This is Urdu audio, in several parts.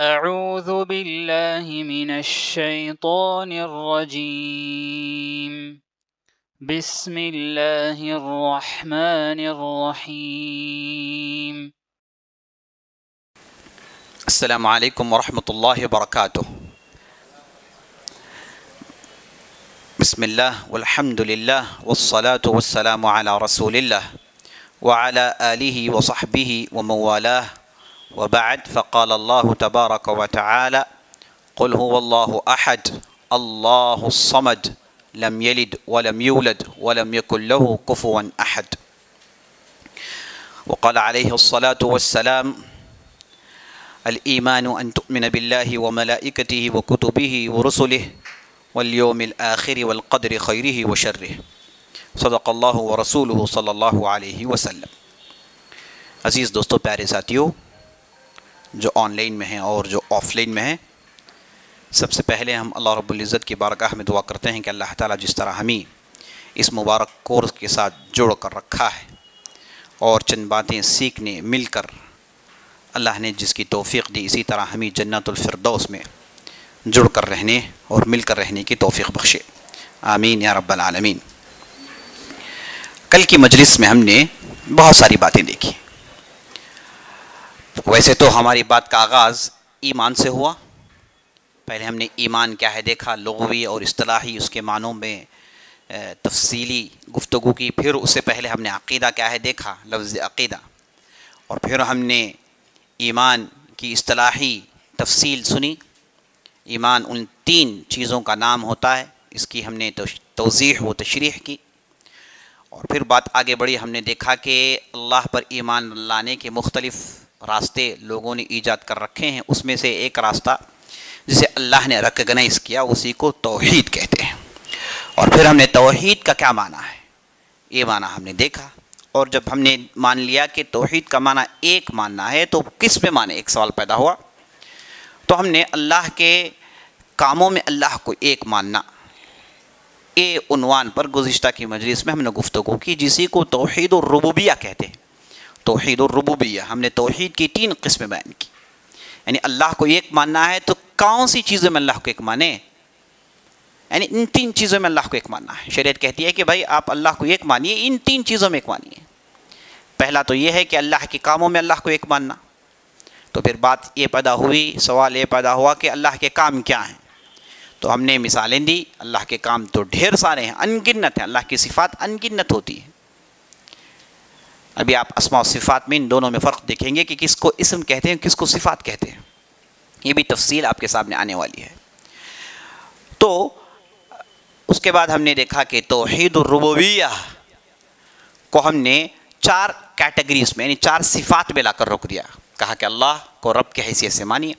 أعوذ بالله من الشيطان الرجيم بسم الله الرحمن الرحيم السلام علیکم ورحمۃ اللہ وبرکاتہ۔ بسم اللہ والحمد للہ والصلاة والسلام علی رسول اللہ وعلی آلہ وصحبہ ومن والاه وبعد، فقال اللہ تبارک وتعالی قل هو اللہ احد اللہ الصمد لم یلد ولم یولد ولم یکن له کفوا احد۔ وقال علیہ الصلاة والسلام الایمان ان تؤمن باللہ وملائکتہ وکتبہ ورسلہ والیوم الآخر والقدر خیرہ وشرہ، صدق اللہ ورسولہ صلی اللہ علیہ وسلم۔ عزیز دوستو، پیارے ساتھیو جو آن لائن میں ہیں اور جو آف لائن میں ہیں، سب سے پہلے ہم اللہ رب العزت کی بارگاہ میں دعا کرتے ہیں کہ اللہ تعالیٰ جس طرح ہمیں اس مبارک کورس کے ساتھ جوڑ کر رکھا ہے اور چند باتیں سیکھنے مل کر اللہ نے جس کی توفیق دی، اسی طرح ہمیں جنت الفردوس میں جڑ کر رہنے اور مل کر رہنے کی توفیق بخشے، آمین یا رب العالمین۔ کل کی مجلس میں ہم نے بہت ساری باتیں دیکھی۔ ویسے تو ہماری بات کا آغاز ایمان سے ہوا۔ پہلے ہم نے ایمان کیا ہے دیکھا، لغوی اور اصطلاحی اس کے معنوں میں تفصیلی گفتگو کی۔ پھر اس سے پہلے ہم نے عقیدہ کیا ہے دیکھا، لفظ عقیدہ، اور پھر ہم نے ایمان کی اصطلاحی تفصیل سنی۔ ایمان ان تین چیزوں کا نام ہوتا ہے، اس کی ہم نے توضیح و تشریح کی، اور پھر بات آگے بڑھی۔ ہم نے دیکھا کہ اللہ پر ایمان لانے کے مختلف راستے لوگوں نے ایجاد کر رکھے ہیں، اس میں سے ایک راستہ جسے اللہ نے ریکگنائز کیا اسی کو توحید کہتے ہیں۔ اور پھر ہم نے توحید کا کیا معنی ہے یہ معنی ہم نے دیکھا، اور جب ہم نے مان لیا کہ توحید کا معنی ایک ماننا ہے تو کس میں معنی، ایک سوال پیدا ہوا۔ تو ہم نے اللہ کے کاموں میں اللہ کو ایک ماننا، اے عنوان پر گزشتہ کی مجلس میں ہم نے گفتگو کی، جسی کو توحید الربوبیہ کہتے ہیں۔ توحید الربوبیہ، ہم نے توحید کی تین قسمیں بیان کی، یعنی اللہ کو ایک ماننا ہے تو کون سی چیزوں میں اللہ کو ایک مانیں، یعنی ان تین چیزوں میں اللہ کو ایک ماننا ہے۔ شریعت کہتی ہے کہ بھائی آپ اللہ کو ایک مانیے، ان تین چیزوں میں ایک مانیے۔ پہلا تو یہ ہے کہ اللہ کے کاموں میں اللہ کو ایک ماننا۔ تو پھر بات یہ پیدا ہوئی، سوال یہ پیدا ہوا کہ اللہ کے کام کیا ہیں، تو ہم نے مثالیں دی۔ اللہ کے کام تو ڈھیر سارے ہیں، ان گنت ہیں، اللہ کی صفات ان گنت ہوتی ہیں۔ ابھی آپ اسماء و صفات میں ان دونوں میں فرق دیکھیں گے کہ کس کو اسم کہتے ہیں، کس کو صفات کہتے ہیں، یہ بھی تفصیل آپ کے سامنے آنے والی ہے۔ تو اس کے بعد ہم نے دیکھا کہ توحید الربوبیہ کو ہم نے چار کیٹیگریز میں، یعنی چار صفات میں لا کر روک دیا۔ کہا کہ اللہ کو رب کی حیثیت سے مانیے،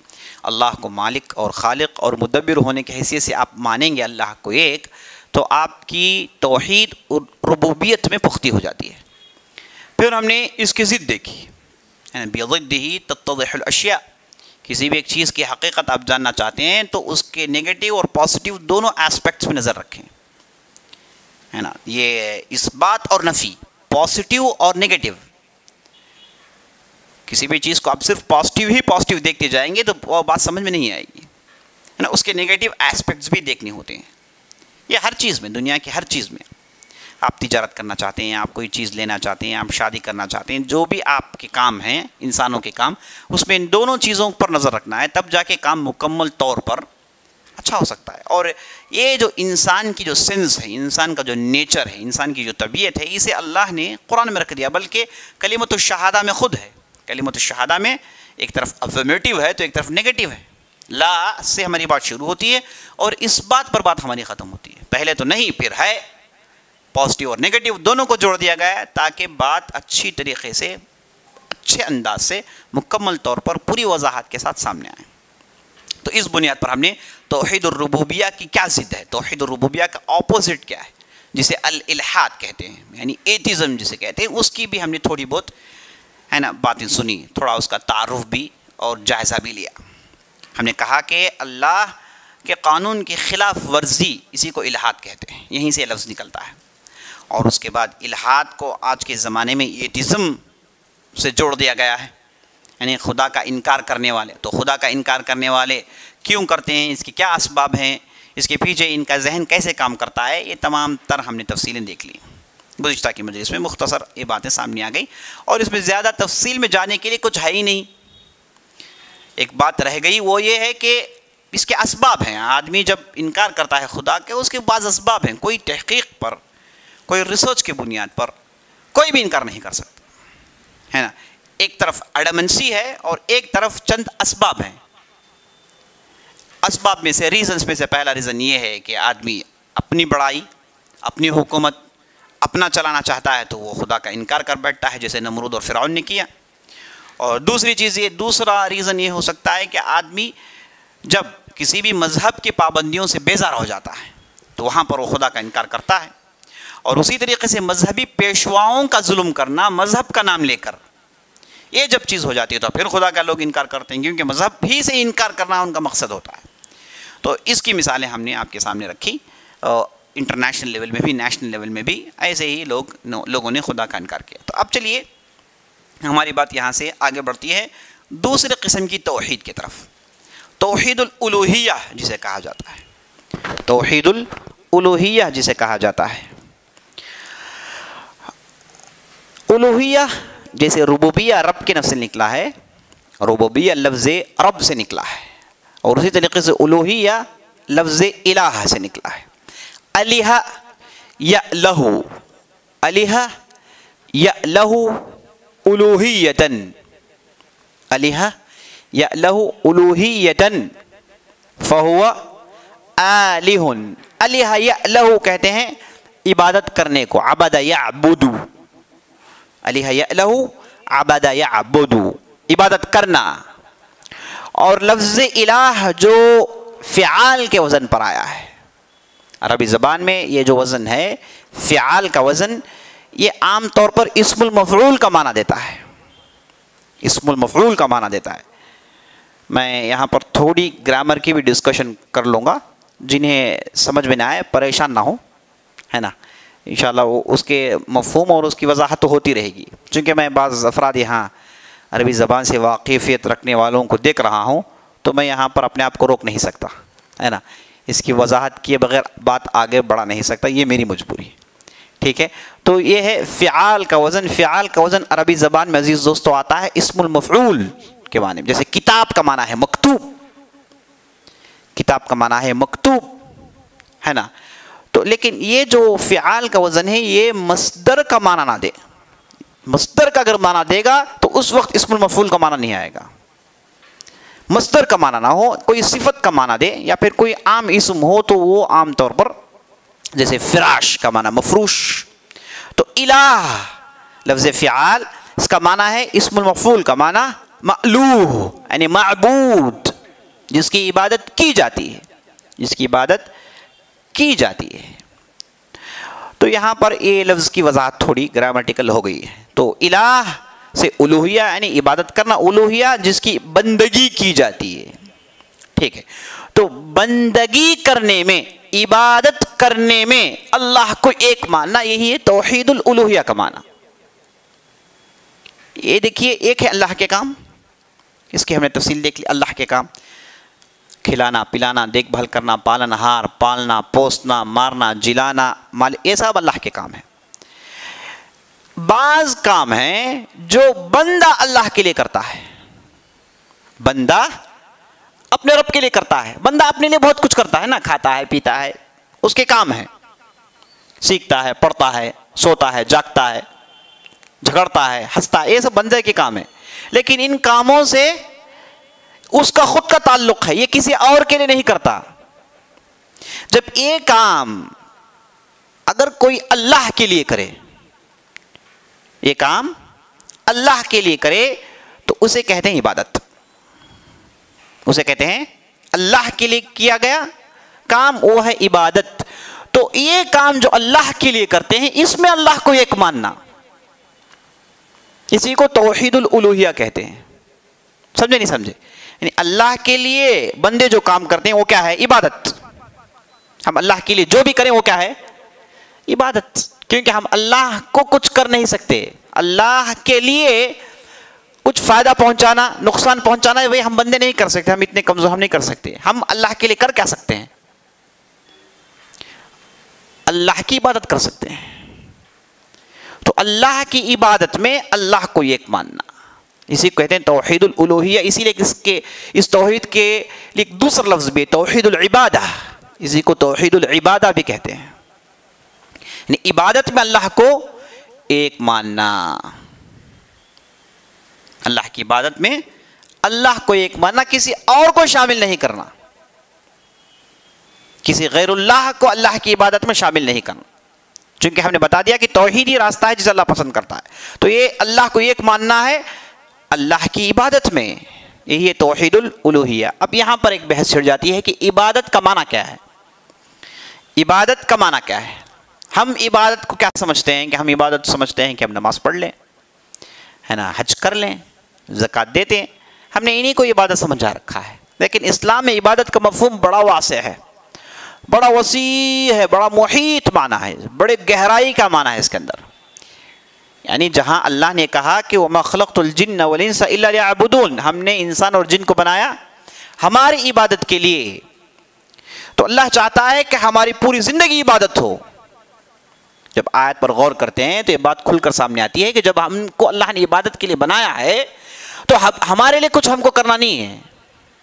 اللہ کو مالک اور خالق اور مدبر ہونے کی حیثیت سے آپ مانیں گے اللہ کو ایک، تو آپ کی توحید ربوبیت میں پختگی ہو جاتی ہے۔ پھر ہم نے اس کی ضد دیکھی، بِضِدِّهِ تَتَّضِحُ الْأَشْيَاء، کسی بھی ایک چیز کی حقیقت آپ جاننا چاہتے ہیں تو اس کے نیگیٹو اور پازیٹیو دونوں اسپیکٹس میں نظر رکھیں، ہے نا، یہ اس بات اور نفی، پازیٹیو اور نیگیٹو۔ کسی بھی چیز کو آپ صرف پازیٹیو ہی پازیٹیو دیکھتے جائیں گے تو وہ بات سمجھ میں نہیں آئے گی، ہے نا، اس کے نیگیٹو اسپیکٹس بھی دیکھنے ہوتے ہیں۔ یہ ہر چیز میں، دنیا کی ہر چیز میں، آپ تجارت کرنا چاہتے ہیں، آپ کوئی چیز لینا چاہتے ہیں، آپ شادی کرنا چاہتے ہیں، جو بھی آپ کے کام ہیں، انسانوں کے کام، اس میں ان دونوں چیزوں پر نظر رکھنا ہے، تب جا کے کام مکمل طور پر اچھا ہو سکتا ہے۔ اور یہ جو انسان کی جو سینس ہے، انسان کا جو نیچر ہے، انسان کی جو طبیعت ہے، اسے اللہ نے قرآن میں رکھ دیا، بلکہ کلمۃ الشہادہ میں خود ہے۔ کلمۃ الشہادہ میں ایک طرف افرمیٹیو ہے تو ایک طرف نیگیٹو ہے۔ لا سے ہماری بات شروع ہوتی ہے اور اس بات پر بات ہماری ختم ہوتی ہے، پہلے تو نہیں پھر ہے، پازیٹیو اور نیگیٹو دونوں کو جوڑ دیا گیا ہے تاکہ بات اچھی طریقے سے، اچھے انداز سے، مکمل طور پر پوری وضاحت کے ساتھ سامنے آئے۔ تو اس بنیاد پر ہم نے توحید الربوبیہ کی کیا ضد ہے، توحید الربوبیہ کا اپوزٹ کیا ہے، جسے الالحاد کہتے ہیں، یعنی ایتھیزم جسے کہتے ہیں، اس کی بھی ہم نے تھوڑی بہت، ہے نا، باتیں سنی، تھوڑا اس کا تعارف بھی اور جائزہ بھی لیا۔ ہم نے کہا کہ اللہ کے قانون کی خلاف ورزی، اسی کو الحاد کہتے ہیں، یہیں سے لفظ نکلتا ہے۔ اور اس کے بعد الحاد کو آج کے زمانے میں ایتھیزم سے جوڑ دیا گیا ہے، یعنی خدا کا انکار کرنے والے. تو خدا کا انکار کرنے والے کیوں کرتے ہیں, اس کے کیا اسباب ہیں, اس کے پیچھے ان کا ذہن کیسے کام کرتا ہے, یہ تمام تر ہم نے تفصیلیں دیکھ لی گزشتہ کی مجلس میں. مختصر یہ باتیں سامنے آ گئی اور اس میں زیادہ تفصیل میں جانے کے لیے کچھ ہے ہی نہیں. ایک بات رہ گئی, وہ یہ ہے کہ اس کے اسباب ہیں. آدمی جب انکار کرتا ہے خدا کے, اس کے بعض اسباب ہیں. کوئی تحقیق پر, کوئی ریسرچ کی بنیاد پر کوئی بھی انکار نہیں کر سکتا, ہے نا. ایک طرف اڈمنسی ہے اور ایک طرف چند اسباب ہیں. اسباب میں سے, ریزنز میں سے پہلا ریزن یہ ہے کہ آدمی اپنی بڑائی, اپنی حکومت اپنا چلانا چاہتا ہے تو وہ خدا کا انکار کر بیٹھتا ہے, جیسے نمرود اور فرعون نے کیا. اور دوسری چیز یہ, دوسرا ریزن یہ ہو سکتا ہے کہ آدمی جب کسی بھی مذہب کی پابندیوں سے بیزار ہو جاتا ہے تو وہاں پر وہ خدا کا انکار کرتا ہے. اور اسی طریقے سے مذہبی پیشواؤں کا ظلم کرنا مذہب کا نام لے کر, یہ جب چیز ہو جاتی ہے تو پھر خدا کا لوگ انکار کرتے ہیں, کیونکہ مذہب ہی سے انکار کرنا ان کا مقصد ہوتا ہے. تو اس کی مثالیں ہم نے آپ کے سامنے رکھی. انٹرنیشنل لیول میں بھی, نیشنل لیول میں بھی ایسے ہی لوگوں نے خدا کا انکار کیا. تو اب چلیے ہماری بات یہاں سے آگے بڑھتی ہے دوسرے قسم کی توحید کی طرف. توحید الالوہیہ جسے کہا جاتا ہے, توحید الالوہیہ جسے کہا جاتا ہے. الوہیہ جیسے ربوبیہ رب کے نفس سے نکلا ہے, ربوبیہ لفظ رب سے نکلا ہے, اور اسی طریقے سے الوہیہ لفظ الہ سے نکلا ہے. الہ یألہ, الہ یألہ الوہیتاً, الہ یألہ الوہیتاً فہو آلہ. الہ یألہ کہتے ہیں عبادت کرنے کو, عبد یعبد, الہ یألہ عبد یعبد, عبادت کرنا. اور لفظ الہ جو فعال کے وزن پر آیا ہے, عربی زبان میں یہ جو وزن ہے فعال کا وزن, یہ عام طور پر اسم المفعول کا معنی دیتا ہے, اسم المفعول کا معنی دیتا ہے. میں یہاں پر تھوڑی گرامر کی بھی ڈسکشن کر لوں گا, جنہیں سمجھ میں نہ آئے پریشان نہ ہو, ہے نا. انشاءاللہ وہ اس کے مفہوم اور اس کی وضاحت تو ہوتی رہے گی, چونکہ میں بعض افراد یہاں عربی زبان سے واقفیت رکھنے والوں کو دیکھ رہا ہوں, تو میں یہاں پر اپنے آپ کو روک نہیں سکتا, ہے نا. اس کی وضاحت کیے بغیر بات آگے بڑھا نہیں سکتا, یہ میری مجبوری, ٹھیک ہے. تو یہ ہے فعال کا وزن. فعال کا وزن عربی زبان میں عزیز دوستو آتا ہے اسم المفعول کے معنی میں. جیسے کتاب کا معنی ہے مکتوب, کتاب کا معنی ہے مکتوب, ہے نا. تو لیکن یہ جو فعال کا وزن ہے یہ مصدر کا معنی نہ دے. مصدر کا اگر معنی دے گا تو اس وقت اسم المفعول کا معنی نہیں آئے گا. مصدر کا معنی نہ ہو, کوئی صفت کا معنی دے یا پھر کوئی عام اسم ہو, تو وہ عام طور پر جیسے فراش کا معنی مفروش. تو الہ لفظ فعال, اس کا معنی ہے اسم المفعول کا معنی مألوہ, یعنی معبود, جس کی عبادت کی جاتی ہے, جس کی عبادت کی جاتی ہے. تو یہاں پر یہ لفظ کی وضاحت تھوڑی گرامیٹیکل ہو گئی ہے. تو الہ سے الوہیہ یعنی عبادت کرنا, الوہیہ جس کی بندگی کی جاتی ہے, ٹھیک ہے. تو بندگی کرنے میں, عبادت کرنے میں اللہ کو ایک ماننا, یہی ہے توحید الالوہیہ کا معنی. یہ دیکھیے, ایک ہے اللہ کے کام, اس کی ہم نے تفصیل دیکھ لی. اللہ کے کام کھلانا پلانا, دیکھ بھال کرنا, پالن ہار, پالنا پوسنا, مارنا جلانا, یہ سب اللہ کے کام ہیں. بعض کام ہیں جو بندہ اللہ کے لیے کرتا ہے, بندہ اپنے رب کے لیے کرتا ہے. بندہ اپنے لیے بہت کچھ کرتا ہے نا, کھاتا ہے پیتا ہے, اس کے کام ہیں. سیکھتا ہے, پڑھتا ہے, سوتا ہے, جاگتا ہے, جھگڑتا ہے, ہنستا ہے, یہ سب بندے کے کام ہیں. لیکن ان کاموں سے اس کا خود کا تعلق ہے, یہ کسی اور کے لیے نہیں کرتا. جب یہ کام اگر کوئی اللہ کے لیے کرے, یہ کام اللہ کے لیے کرے, تو اسے کہتے ہیں عبادت, اسے کہتے ہیں اللہ کے لیے کیا گیا کام, وہ ہے عبادت. تو یہ کام جو اللہ کے لیے کرتے ہیں, اس میں اللہ کو ایک ماننا, اسی کو توحید الالوہیہ کہتے ہیں. سمجھے نہیں سمجھے؟ یعنی اللہ کے لیے بندے جو کام کرتے ہیں وہ کیا ہے؟ عبادت. ہم اللہ کے لیے جو بھی کریں وہ کیا ہے؟ عبادت. کیونکہ ہم اللہ کو کچھ کر نہیں سکتے, اللہ کے لیے کچھ فائدہ پہنچانا نقصان پہنچانا بھائی ہم بندے نہیں کر سکتے, ہم اتنے کمزور ہم نہیں کر سکتے. ہم اللہ کے لیے کر کیا سکتے ہیں؟ اللہ کی عبادت کر سکتے ہیں. تو اللہ کی عبادت میں اللہ کو ایک ماننا, اسی کو کہتے ہیں توحید الالوہیہ. اسی لیے اس توحید کے لیے ایک دوسرا لفظ بھی توحید العبادہ, اسی کو توحید العبادہ بھی کہتے ہیں. یعنی عبادت میں اللہ کو ایک ماننا, اللہ کی عبادت میں اللہ کو ایک ماننا, کسی اور کو شامل نہیں کرنا, کسی غیر اللہ کو اللہ کی عبادت میں شامل نہیں کرنا. چونکہ ہم نے بتا دیا کہ توحید ہی راستہ ہے جسے اللہ پسند کرتا ہے. تو یہ اللہ کو ایک ماننا ہے اللہ کی عبادت میں, یہی ہے توحید الالوہیہ. اب یہاں پر ایک بحث چھڑ جاتی ہے کہ عبادت کا معنی کیا ہے؟ عبادت کا معنی کیا ہے؟ ہم عبادت کو کیا سمجھتے ہیں؟ کہ ہم عبادت سمجھتے ہیں کہ ہم نماز پڑھ لیں, ہے نا, حج کر لیں, زکوٰۃ دیتے ہیں. ہم نے انہی کو عبادت سمجھا رکھا ہے. لیکن اسلام میں عبادت کا مفہوم بڑا واسع ہے, بڑا وسیع ہے, بڑا محیط معنی ہے, بڑے گہرائی کا معنی ہے اس کے اندر. یعنی جہاں اللہ نے کہا کہ وَمَا خَلَقْتُ الْجِنَّ وَالْإِنسَ إِلَّا لِيَعْبُدُونَ, ہم نے انسان اور جن کو بنایا ہماری عبادت کے لیے. تو اللہ چاہتا ہے کہ ہماری پوری زندگی عبادت ہو. جب آیت پر غور کرتے ہیں تو یہ بات کھل کر سامنے آتی ہے کہ جب ہم کو اللہ نے عبادت کے لیے بنایا ہے تو ہمارے لیے کچھ ہم کو کرنا نہیں ہے.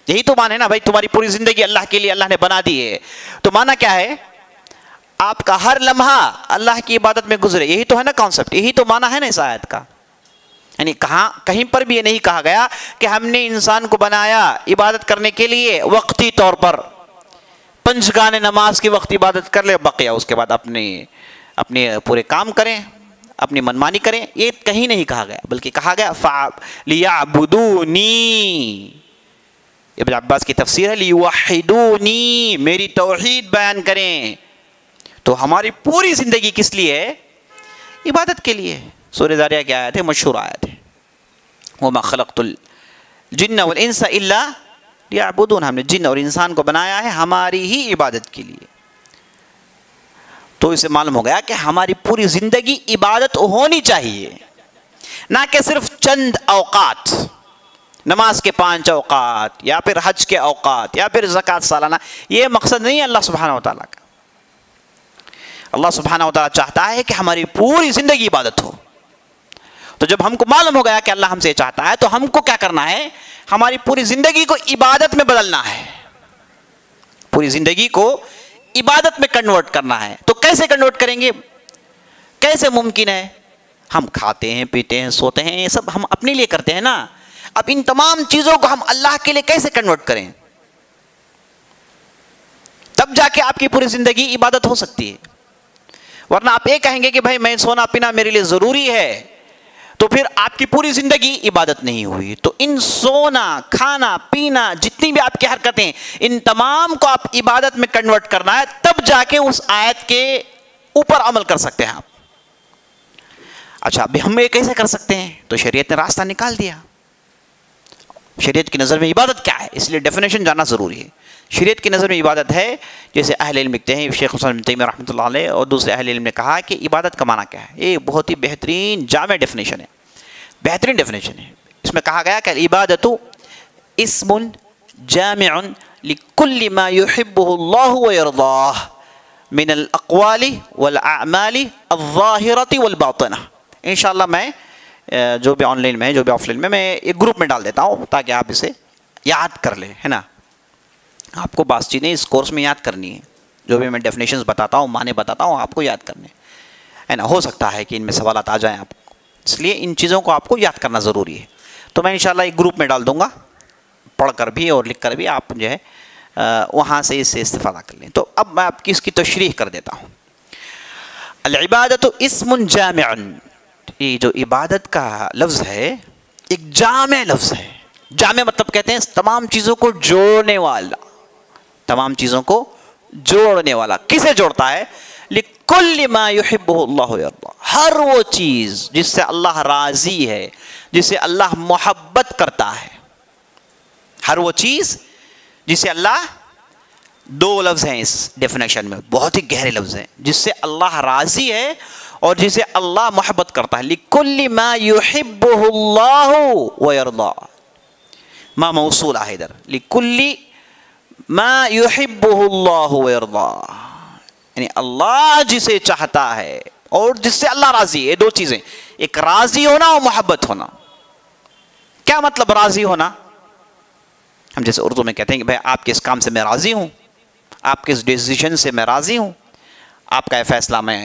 یہی تو معنی ہے نا بھائی, تمہاری پوری زندگی اللہ کے لیے اللہ نے بنا دی ہے. تو معنی کیا ہے؟ آپ کا ہر لمحہ اللہ کی عبادت میں گزرے. یہی تو ہے نا کانسیپٹ, یہی تو معنی ہے نا اس آیت کا. یعنی کہیں پر بھی یہ نہیں کہا گیا کہ ہم نے انسان کو بنایا عبادت کرنے کے لیے وقتی طور پر, 5 گانے نماز کی وقت عبادت کر لے, بقیہ اس کے بعد اپنے پورے کام کریں, اپنی منمانی کریں. یہ کہیں نہیں کہا گیا, بلکہ کہا گیا لِيَعْبُدُونِي. ابن عباس کی تفسیر ہے لِيُوَحِّدُونِي, میری توحید بیان کریں. تو ہماری پوری زندگی کس لیے ہے؟ عبادت کے لیے. سورہ ذاریہ کی آیت ہے, مشہور آیت ہے, وَمَا خَلَقْتُ الْجِنَّ وَالْإِنسَ إِلَّا لِيَعْبُدُونَ. ہم نے جن اور انسان کو بنایا ہے ہماری ہی عبادت کے لیے. تو اسے معلوم ہو گیا کہ ہماری پوری زندگی عبادت ہونی چاہیے, نہ کہ صرف چند اوقات, نماز کے 5 اوقات یا پھر حج کے اوقات یا پھر زکوٰۃ سالانہ. یہ مقصد نہیں ہے اللہ سبحانہ و تعالیٰ کا. اللہ سبحانہ و تعالیٰ چاہتا ہے کہ ہماری پوری زندگی عبادت ہو. تو جب ہم کو معلوم ہو گیا کہ اللہ ہم سے چاہتا ہے تو ہم کو کیا کرنا ہے؟ ہماری پوری زندگی کو عبادت میں بدلنا ہے, پوری زندگی کو عبادت میں کنورٹ کرنا ہے. تو کیسے کنورٹ کریں گے؟ کیسے ممکن ہے؟ ہم کھاتے ہیں, پیتے ہیں, سوتے ہیں, یہ سب ہم اپنے لیے کرتے ہیں نا. اب ان تمام چیزوں کو ہم اللہ کے لیے کیسے کنورٹ کریں؟ تب جا کے آپ کی پوری زندگی عبادت ہو سکتی ہے. ورنہ آپ یہ کہیں گے کہ بھائی میں سونا پینا میرے لیے ضروری ہے, تو پھر آپ کی پوری زندگی عبادت نہیں ہوئی. تو ان سونا, کھانا, پینا, جتنی بھی آپ کی حرکتیں, ان تمام کو آپ عبادت میں کنورٹ کرنا ہے, تب جا کے اس آیت کے اوپر عمل کر سکتے ہیں آپ. اچھا اب ہم یہ کیسے کر سکتے ہیں؟ تو شریعت نے راستہ نکال دیا. شریعت کی نظر میں عبادت کیا ہے, اس لیے ڈیفینیشن جاننا ضروری ہے. شریعت کی نظر میں عبادت ہے, جیسے اہل علم لکھتے ہیں, شیخ حسین بن تیمیہ رحمۃ اللہ علیہ اور دوسرے اہل علم نے کہا کہ عبادت کا معنی کیا ہے. یہ بہت ہی بہترین جامع ڈیفینیشن ہے, بہترین ڈیفینیشن ہے. اس میں کہا گیا کہ العبادۃ اسم جامع لکل ما يحبه الله ويرضاه من الاقوال والاعمال الظاهرة والباطنة. انشاءاللہ میں جو بھی آن لائن میں جو بھی آف لائن میں ایک گروپ میں ڈال دیتا ہوں تاکہ آپ اسے یاد کر لیں, ہے نا. آپ کو بعض چیزیں اس کورس میں یاد کرنی ہے, جو بھی میں ڈیفینیشنز بتاتا ہوں, معنی بتاتا ہوں, آپ کو یاد کرنے, ہے نا. ہو سکتا ہے کہ ان میں سوالات آ جائیں آپ کو, اس لیے ان چیزوں کو آپ کو یاد کرنا ضروری ہے. تو میں انشاءاللہ ایک گروپ میں ڈال دوں گا, پڑھ کر بھی اور لکھ کر بھی آپ جو ہے وہاں سے اس سے استفادہ کر لیں. تو اب میں آپ کی اس کی تشریح کر دیتا ہوں. العبادۃ اسم جامع, یہ جو عبادت کا لفظ ہے ایک جامع لفظ ہے. جامع مطلب کہتے ہیں تمام چیزوں کو جوڑنے والا, تمام چیزوں کو جوڑنے والا. کسے جوڑتا ہے؟ لِكُلِّ مَا يُحِبُّهُ اللَّهُ وَيَرْضَاهُ, ہر وہ چیز جس سے اللہ راضی ہے, جس سے اللہ محبت کرتا ہے. ہر وہ چیز جس سے اللہ, 2 لفظ ہیں اس ڈیفینیشن میں, بہت ہی گہرے لفظ ہیں, جس سے اللہ راضی ہے اور جسے اللہ محبت کرتا ہے. لِكُلِّ مَا يُحِبُّهُ اللَّهُ وَيَرْضَى. ما موصول ہے ادھر. لِكُلِّ مَا يُحِبُّهُ اللَّهُ وَيَرْضَى. یعنی اللہ جسے چاہتا ہے اور جس سے اللہ راضی ہے. دو چیزیں, ایک راضی ہونا اور محبت ہونا. کیا مطلب راضی ہونا؟ ہم جیسے اردو میں کہتے ہیں کہ بھائی آپ کے اس کام سے میں راضی ہوں, آپ کے اس ڈیسیژن سے میں راضی ہوں, آپ کا فیصلہ میں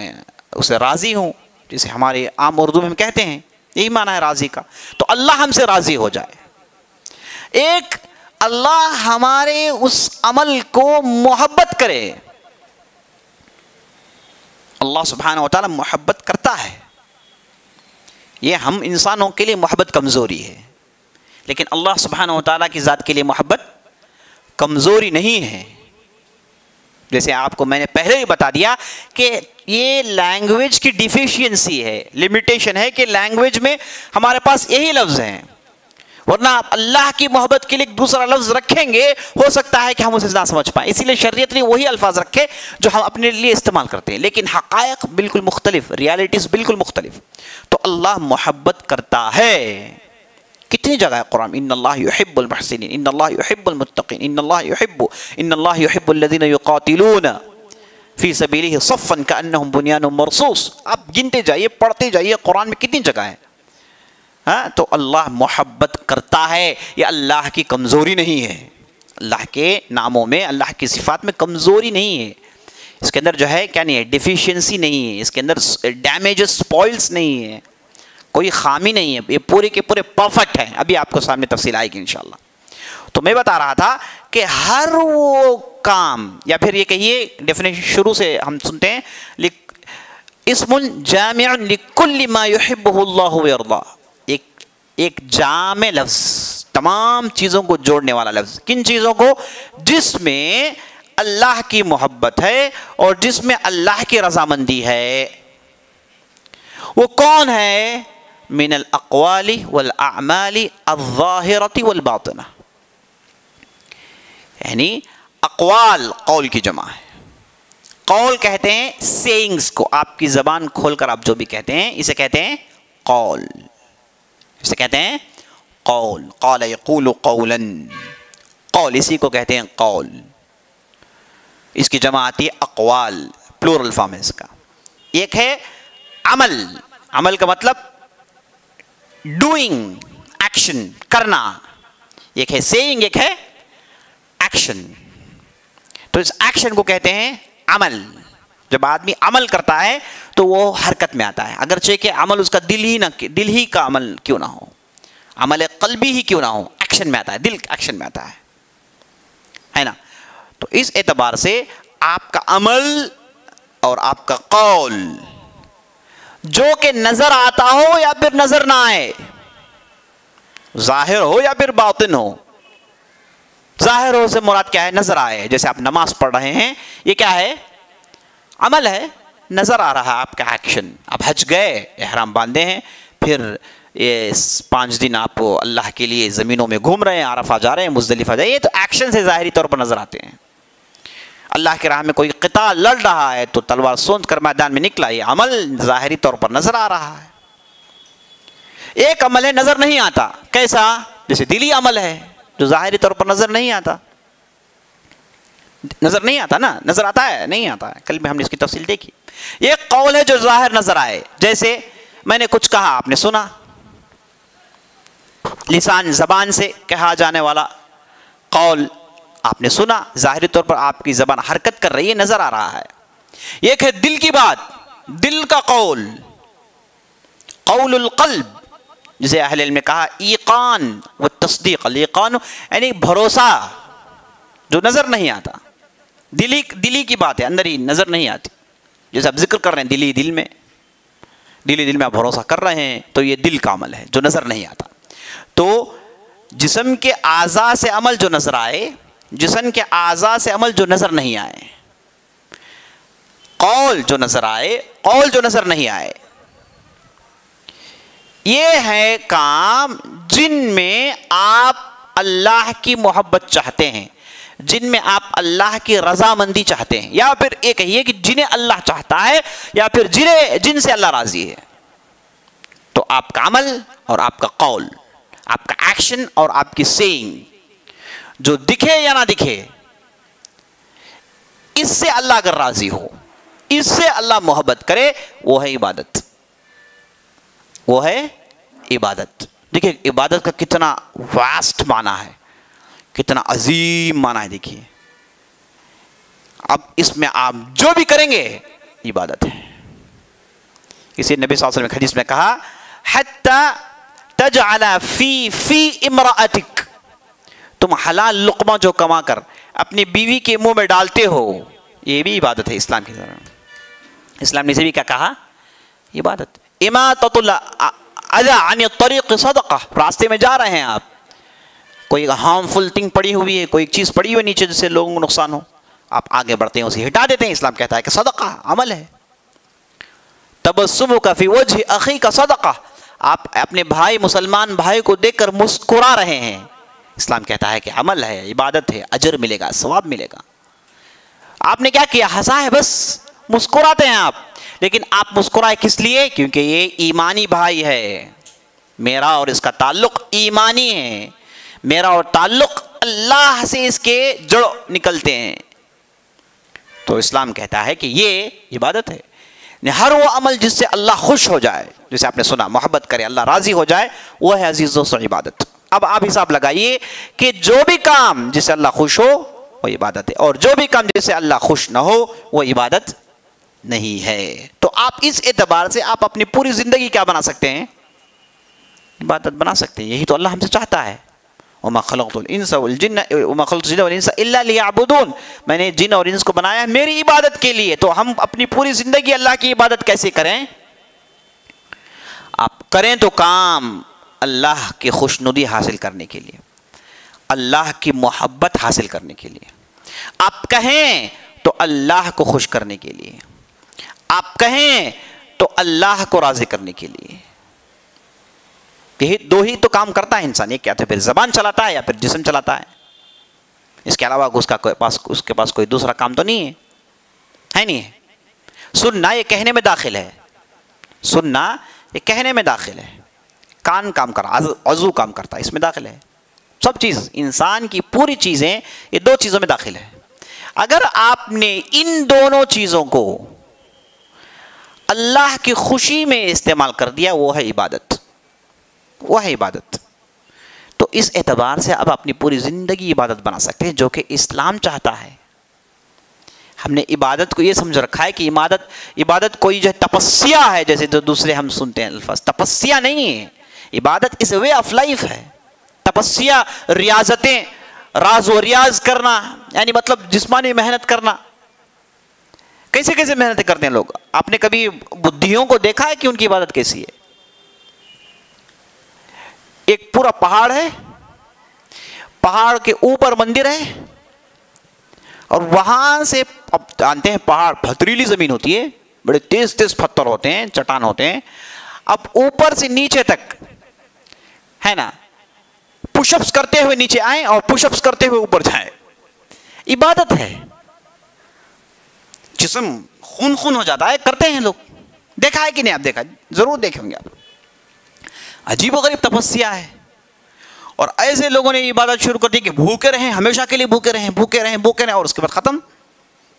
اسے راضی ہوں, جسے ہمارے عام اردو میں ہم کہتے ہیں. یہی معنی ہے راضی کا. تو اللہ ہم سے راضی ہو جائے. ایک اللہ ہمارے اس عمل کو محبت کرے. اللہ سبحانہ و تعالی محبت کرتا ہے. یہ ہم انسانوں کے لیے محبت کمزوری ہے, لیکن اللہ سبحانہ و تعالیٰ کی ذات کے لیے محبت کمزوری نہیں ہے. جیسے آپ کو میں نے پہلے ہی بتا دیا کہ یہ لینگویج کی ڈیفیشینسی ہے, لمیٹیشن ہے کہ لینگویج میں ہمارے پاس یہی لفظ ہیں, ورنہ آپ اللہ کی محبت کے لیے ایک دوسرا لفظ رکھیں گے ہو سکتا ہے کہ ہم اسے نہ سمجھ پائیں. اسی لیے شریعت نے وہی الفاظ رکھے جو ہم اپنے لیے استعمال کرتے ہیں, لیکن حقائق بالکل مختلف, ریالٹیز بالکل مختلف. تو اللہ محبت کرتا ہے. کتنی جگہ ہے قرآن, ان اللہ یحب المحسنین, ان اللہ یحب المتقین, ان اللہ یحب الذین یقاتلون فی سبیلہ صفا کأنہم بنیان مرصوص. آپ گنتے جائیے, پڑھتے جائیے قرآن میں کتنی جگہ ہے. ہاں, تو اللہ محبت کرتا ہے. یہ اللہ کی کمزوری نہیں ہے. اللہ کے ناموں میں, اللہ کی صفات میں کمزوری نہیں ہے. اس کے اندر جو ہے کیا نہیں ہے, ڈیفیشینسی نہیں ہے, اس کے اندر ڈیمیجز, سپوائلز نہیں ہے, کوئی خامی نہیں ہے. یہ پورے کے پورے پرفیکٹ ہیں. ابھی آپ کو سامنے تفصیل آئے گی انشاءاللہ. تو میں بتا رہا تھا کہ ہر وہ کام, یا پھر یہ کہیے ڈیفینیشن شروع سے ہم سنتے ہیں, اسم جامع لکل ما یحبہ اللہ ویرضا. ایک جامع لفظ, تمام چیزوں کو جوڑنے والا لفظ. کن چیزوں کو؟ جس میں اللہ کی محبت ہے اور جس میں اللہ کی رضامندی ہے. وہ کون ہے؟ من الاقوال والاعمال الظاہرۃ والباطنہ. یعنی اقوال, قول کی جمع ہے. قول کہتے ہیں سیئنگز کو, آپ کی زبان کھول کر آپ جو بھی کہتے ہیں اسے کہتے ہیں قول. اسے کہتے ہیں قول. قال یقول قولا, قول اسی کو کہتے ہیں قول. اس کی جمع آتی ہے اقوال, پلورل فارم ہے اس کا. ایک ہے عمل. عمل کا مطلب ڈوئنگ, ایکشن, کرنا. ایک ہے سیئنگ, ایک ہے ایکشن. تو اس ایکشن کو کہتے ہیں عمل. جب آدمی عمل کرتا ہے تو وہ حرکت میں آتا ہے, اگرچہ کہ عمل اس کا دل ہی کا عمل کیوں نہ ہو, عمل قلبی ہی کیوں نہ ہو, ایکشن میں آتا ہے, دل ایکشن میں آتا ہے نا. تو اس اعتبار سے آپ کا عمل اور آپ کا قول جو کہ نظر آتا ہو یا پھر نظر نہ آئے, ظاہر ہو یا پھر باطن ہو. ظاہر ہو سے مراد کیا ہے؟ نظر آئے. جیسے آپ نماز پڑھ رہے ہیں, یہ کیا ہے؟ عمل ہے, نظر آ رہا ہے آپ کا ایکشن. آپ حج گئے, احرام باندھے ہیں, پھر یہ 5 دن آپ اللہ کے لیے زمینوں میں گھوم رہے ہیں, عرفہ جا رہے ہیں, مزدلفہ جا رہے ہیں. یہ تو ایکشن سے ظاہری طور پر نظر آتے ہیں. اللہ کی راہ میں کوئی قتال لڑ رہا ہے تو تلوار سونت کر میدان میں نکلا, یہ عمل ظاہری طور پر نظر آ رہا ہے. ایک عمل ہے نظر نہیں آتا. کیسا؟ جیسے دلی عمل ہے جو ظاہری طور پر نظر نہیں آتا. نظر نہیں آتا نا, نظر آتا ہے نہیں آتا ہے. کل میں ہم نے اس کی تفصیل دیکھی. یہ قول ہے جو ظاہر نظر آئے. جیسے میں نے کچھ کہا, آپ نے سنا, لسان زبان سے کہا جانے والا قول آپ نے سنا, ظاہری طور پر آپ کی زبان حرکت کر رہی ہے, نظر آ رہا ہے. ایک ہے دل کی بات, دل کا قول, قول القلب, جسے اہل علم نے کہا ایقان و تصدیق. ایقان یعنی بھروسہ جو نظر نہیں آتا, دلی کی بات ہے, اندر ہی نظر نہیں آتی. جیسے آپ ذکر کر رہے ہیں دلی دل میں آپ بھروسہ کر رہے ہیں, تو یہ دل کا عمل ہے جو نظر نہیں آتا. تو جسم کے اعضاء سے عمل جو نظر آئے, جسم کے اعضاء سے عمل جو نظر نہیں آئے, قول جو نظر آئے, قول جو نظر نہیں آئے, یہ ہے کام جن میں آپ اللہ کی محبت چاہتے ہیں. جن میں آپ اللہ کی رضامندی چاہتے ہیں، یا پھر یہ کہیے کہ جنہیں اللہ چاہتا ہے، یا پھر جن سے اللہ راضی ہے، تو آپ کا عمل اور آپ کا قول، آپ کا ایکشن اور آپ کی سیئنگ، جو دکھے یا نہ دکھے، اس سے اللہ اگر راضی ہو، اس سے اللہ محبت کرے، وہ ہے عبادت، وہ ہے عبادت۔ دیکھیے عبادت کا کتنا واسٹ معنی ہے، کتنا عظیم معنی ہے۔ دیکھیے اب اس میں آپ جو بھی کریں گے عبادت ہے۔ کسی نبی صلی اللہ علیہ وسلم نے حدیث میں کہا حتی تجعل فی امرأتک، تم حلال لقمہ جو کما کر اپنی بیوی کے منہ میں ڈالتے ہو، یہ بھی عبادت ہے اسلام کی طرف۔ اسلام نے اسے بھی کیا کہا؟ عبادت۔ اماطۃ الاذی عن الطریق صدقہ، راستے میں جا رہے ہیں آپ، کوئی ہارمفل تھنگ پڑی ہوئی ہے، کوئی چیز پڑی ہوئی نیچے جس سے لوگوں کو نقصان ہو، آپ آگے بڑھتے ہیں اسے ہٹا دیتے ہیں، اسلام کہتا ہے کہ صدقہ عمل ہے۔ تبسمک فی وجہ اخیک صدقہ، آپ اپنے بھائی مسلمان بھائی کو دیکھ کر مسکرا رہے ہیں، اسلام کہتا ہے کہ عمل ہے، عبادت ہے، اجر ملے گا، ثواب ملے گا۔ آپ نے کیا کیا؟ ہنسا ہے، بس مسکراتے ہیں آپ، لیکن آپ مسکرائے کس لیے؟ کیونکہ یہ ایمانی بھائی ہے، میرا اور اس کا تعلق ایمانی ہے، میرا اور تعلق اللہ سے اس کے جڑ نکلتے ہیں، تو اسلام کہتا ہے کہ یہ عبادت ہے۔ ہر وہ عمل جس سے اللہ خوش ہو جائے، جسے آپ نے سنا محبت کرے، اللہ راضی ہو جائے، وہ ہے عزیزوں سے عبادت۔ اب آپ حساب لگائیے کہ جو بھی کام جس سے اللہ خوش ہو وہ عبادت ہے، اور جو بھی کام جس سے اللہ خوش نہ ہو وہ عبادت نہیں ہے۔ تو آپ اس اعتبار سے آپ اپنی پوری زندگی کیا بنا سکتے ہیں؟ عبادت بنا سکتے ہیں۔ یہی تو اللہ ہم سے چاہتا ہے، وَمَا خَلَقْتُ الْإِنسَ وَالْجِنَّ إِلَّا لِيَعْبُدُونَ، میں نے جن اور انس کو بنایا ہے میری عبادت کے لیے۔ تو ہم اپنی پوری زندگی اللہ کی عبادت کیسے کریں؟ آپ کریں تو کام اللہ کی خوشنودی حاصل کرنے کے لیے، اللہ کی محبت حاصل کرنے کے لیے، آپ کہیں تو اللہ کو خوش کرنے کے لیے، آپ کہیں تو اللہ کو راضی کرنے کے لیے۔ یہی دو ہی تو کام کرتا ہے انسان، یہ کیا تو پھر زبان چلاتا ہے یا پھر جسم چلاتا ہے، اس کے علاوہ اس کے پاس کوئی دوسرا کام تو نہیں ہے، نہیں ہے۔ سننا یہ کہنے میں داخل ہے، سننا یہ کہنے میں داخل ہے، کان کام کر عضو کام کرتا ہے، اس میں داخل ہے، سب چیز انسان کی پوری چیزیں یہ دو چیزوں میں داخل ہے۔ اگر آپ نے ان دونوں چیزوں کو اللہ کی خوشی میں استعمال کر دیا، وہ ہے عبادت، وہ ہے عبادت۔ تو اس اعتبار سے اب اپنی پوری زندگی عبادت بنا سکتے ہیں، جو کہ اسلام چاہتا ہے۔ ہم نے عبادت کو یہ سمجھ رکھا ہے کہ عبادت کوئی جو تپسیا ہے، جیسے جو دوسرے ہم سنتے ہیں الفاظ، تپسیا نہیں ہے، عبادت اس وے آف لائف ہے۔ تپسیا ریاضتیں، راز و ریاض کرنا، یعنی مطلب جسمانی محنت کرنا۔ کیسے کیسے محنتیں کرتے ہیں لوگ؟ آپ نے کبھی بدھیوں کو دیکھا ہے کہ ان کی عبادت کیسی ہے؟ ایک پورا پہاڑ ہے، پہاڑ کے اوپر مندر ہے، اور وہاں سے اب جانتے ہیں پہاڑ پتھریلی زمین ہوتی ہے، بڑے تیز تیز پتھر ہوتے ہیں، چٹان ہوتے ہیں، اب اوپر سے نیچے تک ہے نا، پش اپس کرتے ہوئے نیچے آئیں اور پش اپس کرتے ہوئے اوپر جائیں، عبادت ہے۔ جسم خون خون ہو جاتا ہے، کرتے ہیں لوگ، دیکھا ہے کہ نہیں؟ آپ دیکھا ضرور دیکھیں گے آپ، عجیب و غریب تپسیا ہے۔ اور ایسے لوگوں نے عبادت شروع کر دی کہ بھوکے رہیں، ہمیشہ کے لیے بھوکے رہیں، بھوکے رہیں، بھوکے رہیں، اور اس کے بعد ختم،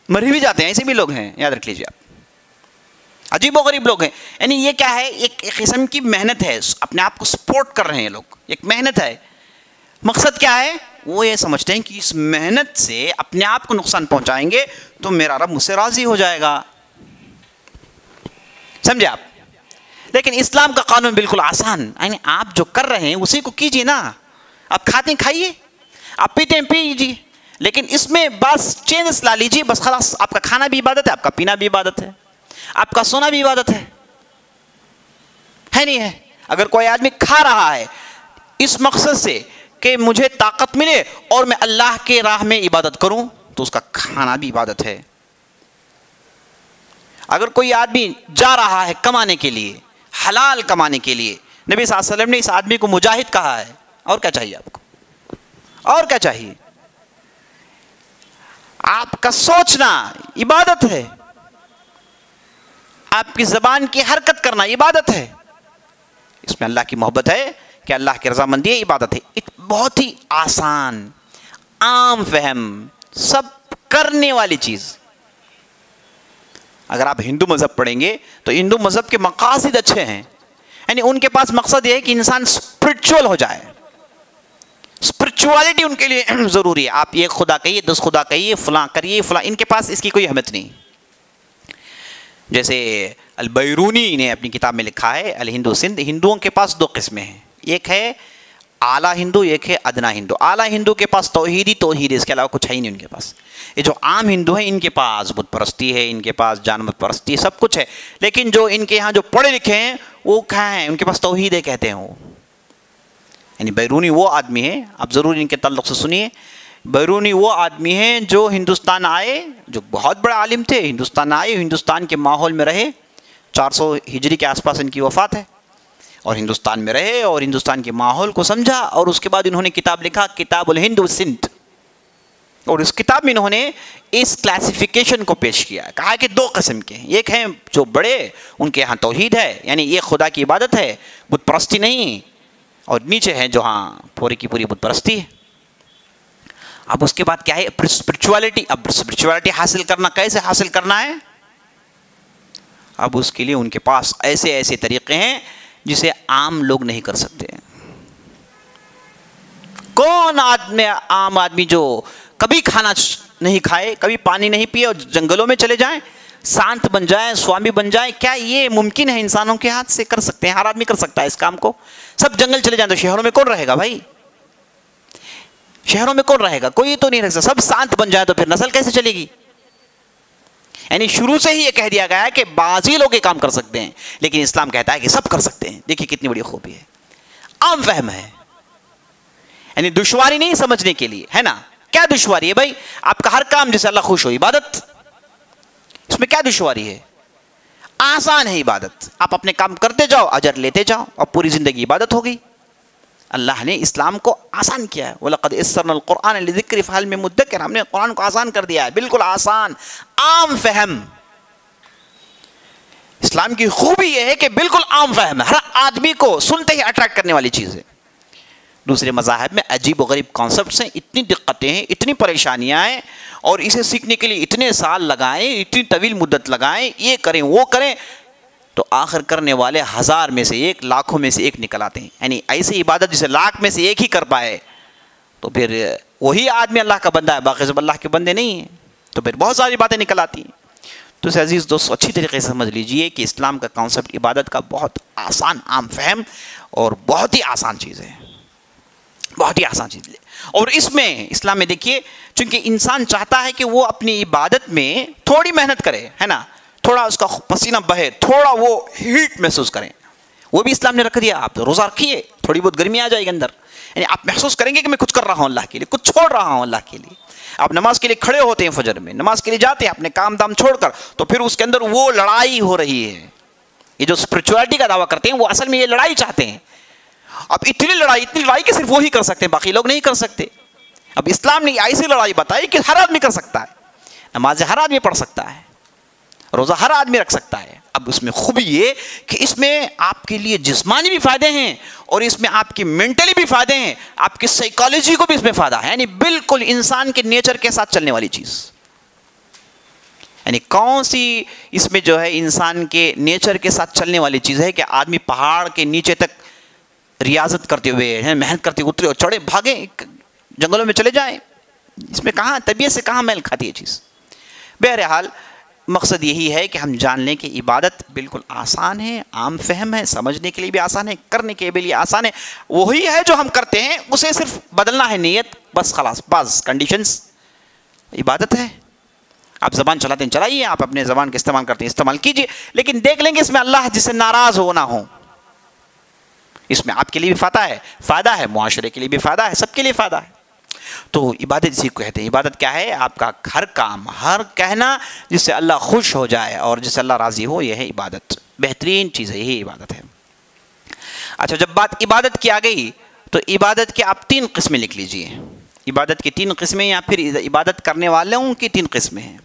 مر بھی جاتے ہیں، ایسے بھی لوگ ہیں، یاد رکھ لیجیے آپ، عجیب و غریب لوگ ہیں۔ یعنی یہ کیا ہے؟ ایک قسم کی محنت ہے، اپنے آپ کو سپورٹ کر رہے ہیں لوگ، ایک محنت ہے۔ مقصد کیا ہے؟ وہ یہ سمجھتے ہیں کہ اس محنت سے اپنے آپ کو نقصان پہنچائیں گے تو میرا رب مجھ سے راضی ہو جائے گا، سمجھے آپ؟ لیکن اسلام کا قانون بالکل آسان، یعنی آپ جو کر رہے ہیں اسی کو کیجیے نا، آپ کھاتے ہیں کھائیے، آپ پیتے ہیں پیجیے، لیکن اس میں بس چینجز لا لیجیے، بس خلاص۔ آپ کا کھانا بھی عبادت ہے، آپ کا پینا بھی عبادت ہے، آپ کا سونا بھی عبادت ہے نہیں ہے؟ اگر کوئی آدمی کھا رہا ہے اس مقصد سے کہ مجھے طاقت ملے اور میں اللہ کے راہ میں عبادت کروں، تو اس کا کھانا بھی عبادت ہے۔ اگر کوئی آدمی جا رہا ہے کمانے کے لیے، حلال کمانے کے لیے، نبی صلی اللہ علیہ وسلم نے اس آدمی کو مجاہد کہا ہے، اور کیا چاہیے آپ کو؟ اور کیا چاہیے؟ آپ کا سوچنا عبادت ہے، آپ کی زبان کی حرکت کرنا عبادت ہے، اس میں اللہ کی محبت ہے کہ اللہ کی رضامندی ہے، عبادت ہے۔ بہت ہی آسان، عام فہم، سب کرنے والی چیز۔ اگر آپ ہندو مذہب پڑھیں گے تو ہندو مذہب کے مقاصد اچھے ہیں، یعنی ان کے پاس مقصد یہ ہے کہ انسان اسپرچول ہو جائے، اسپرچوالٹی ان کے لیے ضروری ہے۔ آپ ایک خدا کہیے، 10 خدا کہیے، فلاں کریے فلاں، ان کے پاس اس کی کوئی اہمیت نہیں۔ جیسے البیرونی نے اپنی کتاب میں لکھا ہے الہندو سندھ، ہندوؤں کے پاس 2 قسمیں ہیں، ایک ہے اعلیٰ ہندو، ایک ہے ادنا ہندو۔ اعلیٰ ہندو کے پاس توحید ہے، اس کے علاوہ کچھ ہے ہی نہیں ان کے پاس۔ یہ جو عام ہندو ہیں ان کے پاس بت پرستی ہے، ان کے پاس جانور پرستی ہے، سب کچھ ہے، لیکن جو ان کے یہاں جو پڑھے لکھے ہیں وہ کہاں ہیں؟ ان کے پاس توحید ہے کہتے ہیں وہ۔ یعنی بیرونی وہ آدمی ہے، آپ ضرور ان کے تعلق سے سنیے، بیرونی وہ آدمی ہیں جو ہندوستان آئے، جو بہت بڑے عالم تھے، ہندوستان آئے، ہندوستان کے ماحول میں رہے، 400 ہجری کے آس پاس ان کی وفات ہے، اور ہندوستان میں رہے اور ہندوستان کے ماحول کو سمجھا، اور اس کے بعد انہوں نے کتاب لکھا کتاب الہند والسندھ، اور اس کتاب میں انہوں نے اس کلاسیفیکیشن کو پیش کیا، کہا کہ 2 قسم کے ہیں، ایک ہیں جو بڑے ان کے ہاں توحید ہے، یعنی یہ خدا کی عبادت ہے، بت پرستی نہیں، اور نیچے ہیں جو ہاں پوری کی پوری بت پرستی ہے۔ اب اس کے بعد کیا ہے؟ اسپرچوالٹی۔ اب اسپرچوالٹی حاصل کرنا کیسے حاصل کرنا ہے؟ اب اس کے لیے ان کے پاس ایسے ایسے طریقے ہیں جسے عام لوگ نہیں کر سکتے۔ کون عام آدمی جو کبھی کھانا نہیں کھائے، کبھی پانی نہیں پیے اور جنگلوں میں چلے جائیں، سانت بن جائیں، سوامی بن جائیں، کیا یہ ممکن ہے؟ انسانوں کے ہاتھ سے کر سکتے ہیں؟ ہر آدمی کر سکتا ہے اس کام کو؟ سب جنگل چلے جائیں تو شہروں میں کون رہے گا بھائی؟ شہروں میں کون رہے گا؟ کوئی تو نہیں رہ سکتا۔ سب سانت بن جائے تو پھر نسل کیسے چلے گی؟ یعنی شروع سے ہی یہ کہہ دیا گیا ہے کہ بعض ہی لوگ یہ کام کر سکتے ہیں، لیکن اسلام کہتا ہے کہ سب کر سکتے ہیں۔ دیکھیے کتنی بڑی خوبی ہے، عام فہم ہے، یعنی دشواری نہیں سمجھنے کے لیے، ہے نا؟ کیا دشواری ہے بھائی؟ آپ کا ہر کام جسے اللہ خوش ہو، عبادت، اس میں کیا دشواری ہے؟ آسان ہے عبادت، آپ اپنے کام کرتے جاؤ، اجر لیتے جاؤ، اور پوری زندگی عبادت ہو گئی۔ اللہ نے اسلام کو آسان کیا ہے، وَلَقَدْ يَسَّرْنَا الْقُرْآنَ لِلذِّكْرِ فَهَلْ مِن مُدَّكِرٍ، ہم نے قرآن کو آسان کر دیا ہے، بالکل آسان، عام فہم۔ اسلام کی خوبی یہ ہے کہ بالکل عام فہم ہے، ہر آدمی کو سنتے ہی اٹریکٹ کرنے والی چیز ہے۔ دوسرے مذاہب میں عجیب و غریب کانسیپٹس ہیں، اتنی دقتیں ہیں، اتنی پریشانیاں ہیں، اور اسے سیکھنے کے لیے اتنے سال لگائیں، اتنی طویل مدت لگائیں، یہ کریں وہ کریں، تو آخر کرنے والے 1000 میں سے 1، لاکھوں میں سے 1 نکل آتے ہیں۔ یعنی ایسی عبادت جسے 1,00,000 میں سے 1 ہی کر پائے تو پھر وہی آدمی اللہ کا بندہ ہے، باقی سب اللہ کے بندے نہیں ہیں، تو پھر بہت ساری باتیں نکل آتی ہیں۔ تو اسے عزیز دوستو اچھی طریقے سے سمجھ لیجئے کہ اسلام کا کانسیپٹ عبادت کا بہت آسان، عام فہم اور بہت ہی آسان چیز ہے، بہت ہی آسان چیز ہے۔ اور اس میں اسلام میں دیکھیے، چونکہ انسان چاہتا ہے کہ وہ اپنی عبادت میں تھوڑی محنت کرے، ہے نا، تھوڑا اس کا پسینہ بہے، تھوڑا وہ ہیٹ محسوس کریں، وہ بھی اسلام نے رکھ دیا۔ آپ روزہ رکھیے، تھوڑی بہت گرمی آ جائے گی اندر، یعنی آپ محسوس کریں گے کہ میں کچھ کر رہا ہوں اللہ کے لیے، کچھ چھوڑ رہا ہوں اللہ کے لیے۔ آپ نماز کے لیے کھڑے ہوتے ہیں، فجر میں نماز کے لیے جاتے ہیں اپنے کام دام چھوڑ کر، تو پھر اس کے اندر وہ لڑائی ہو رہی ہے۔ یہ جو اسپرچولیٹی کا دعویٰ کرتے ہیں وہ اصل میں یہ لڑائی چاہتے ہیں۔ اب اتنی لڑائی کہ صرف وہی کر سکتے ہیں، باقی لوگ نہیں کر سکتے۔ اب اسلام نے ایسی لڑائی بتائی کہ ہر آدمی کر سکتا ہے، نماز ہر آدمی پڑھ سکتا ہے، روزہ ہر آدمی رکھ سکتا ہے۔ اب اس میں خوبی یہ کہ اس میں آپ کے لیے جسمانی بھی فائدے ہیں، اور اس میں آپ کی مینٹلی بھی فائدے ہیں، آپ کی سائیکالوجی کو بھی اس میں فائدہ ہے، یعنی بالکل انسان کے نیچر کے ساتھ چلنے والی چیز۔ یعنی کون سی اس میں جو ہے انسان کے نیچر کے ساتھ چلنے والی چیز ہے کہ آدمی پہاڑ کے نیچے تک ریاضت کرتے ہوئے، محنت کرتے اترے اور چڑھے بھاگیں، جنگلوں میں چلے جائیں، اس میں کہاں طبیعت سے کہاں میل کھاتی ہے چیز۔ بہرحال مقصد یہی ہے کہ ہم جان لیں کہ عبادت بالکل آسان ہے، عام فہم ہے، سمجھنے کے لیے بھی آسان ہے، کرنے کے لیے آسان ہے، وہی ہے جو ہم کرتے ہیں، اسے صرف بدلنا ہے نیت، بس خلاص، بعض کنڈیشنز۔ عبادت ہے، آپ زبان چلاتے ہیں چلائیے، آپ اپنے زبان کا استعمال کرتے ہیں استعمال کیجئے، لیکن دیکھ لیں گے اس میں اللہ جس سے ناراض ہو نہ ہو، اس میں آپ کے لیے بھی فائدہ ہے، معاشرے کے لیے بھی فائدہ ہے، سب کے لیے فائدہ ہے۔ تو عبادت اسی کو کہتے ہیں۔ عبادت کیا ہے؟ آپ کا ہر کام، ہر کہنا جس سے اللہ خوش ہو جائے اور جس سے اللہ راضی ہو، یہ ہے عبادت، بہترین چیز ہے، یہی عبادت ہے۔ اچھا، جب بات عبادت کی آ گئی تو عبادت کے آپ 3 قسمیں لکھ لیجئے۔ عبادت کی 3 قسمیں یا پھر عبادت کرنے والوں کی 3 قسمیں ہیں.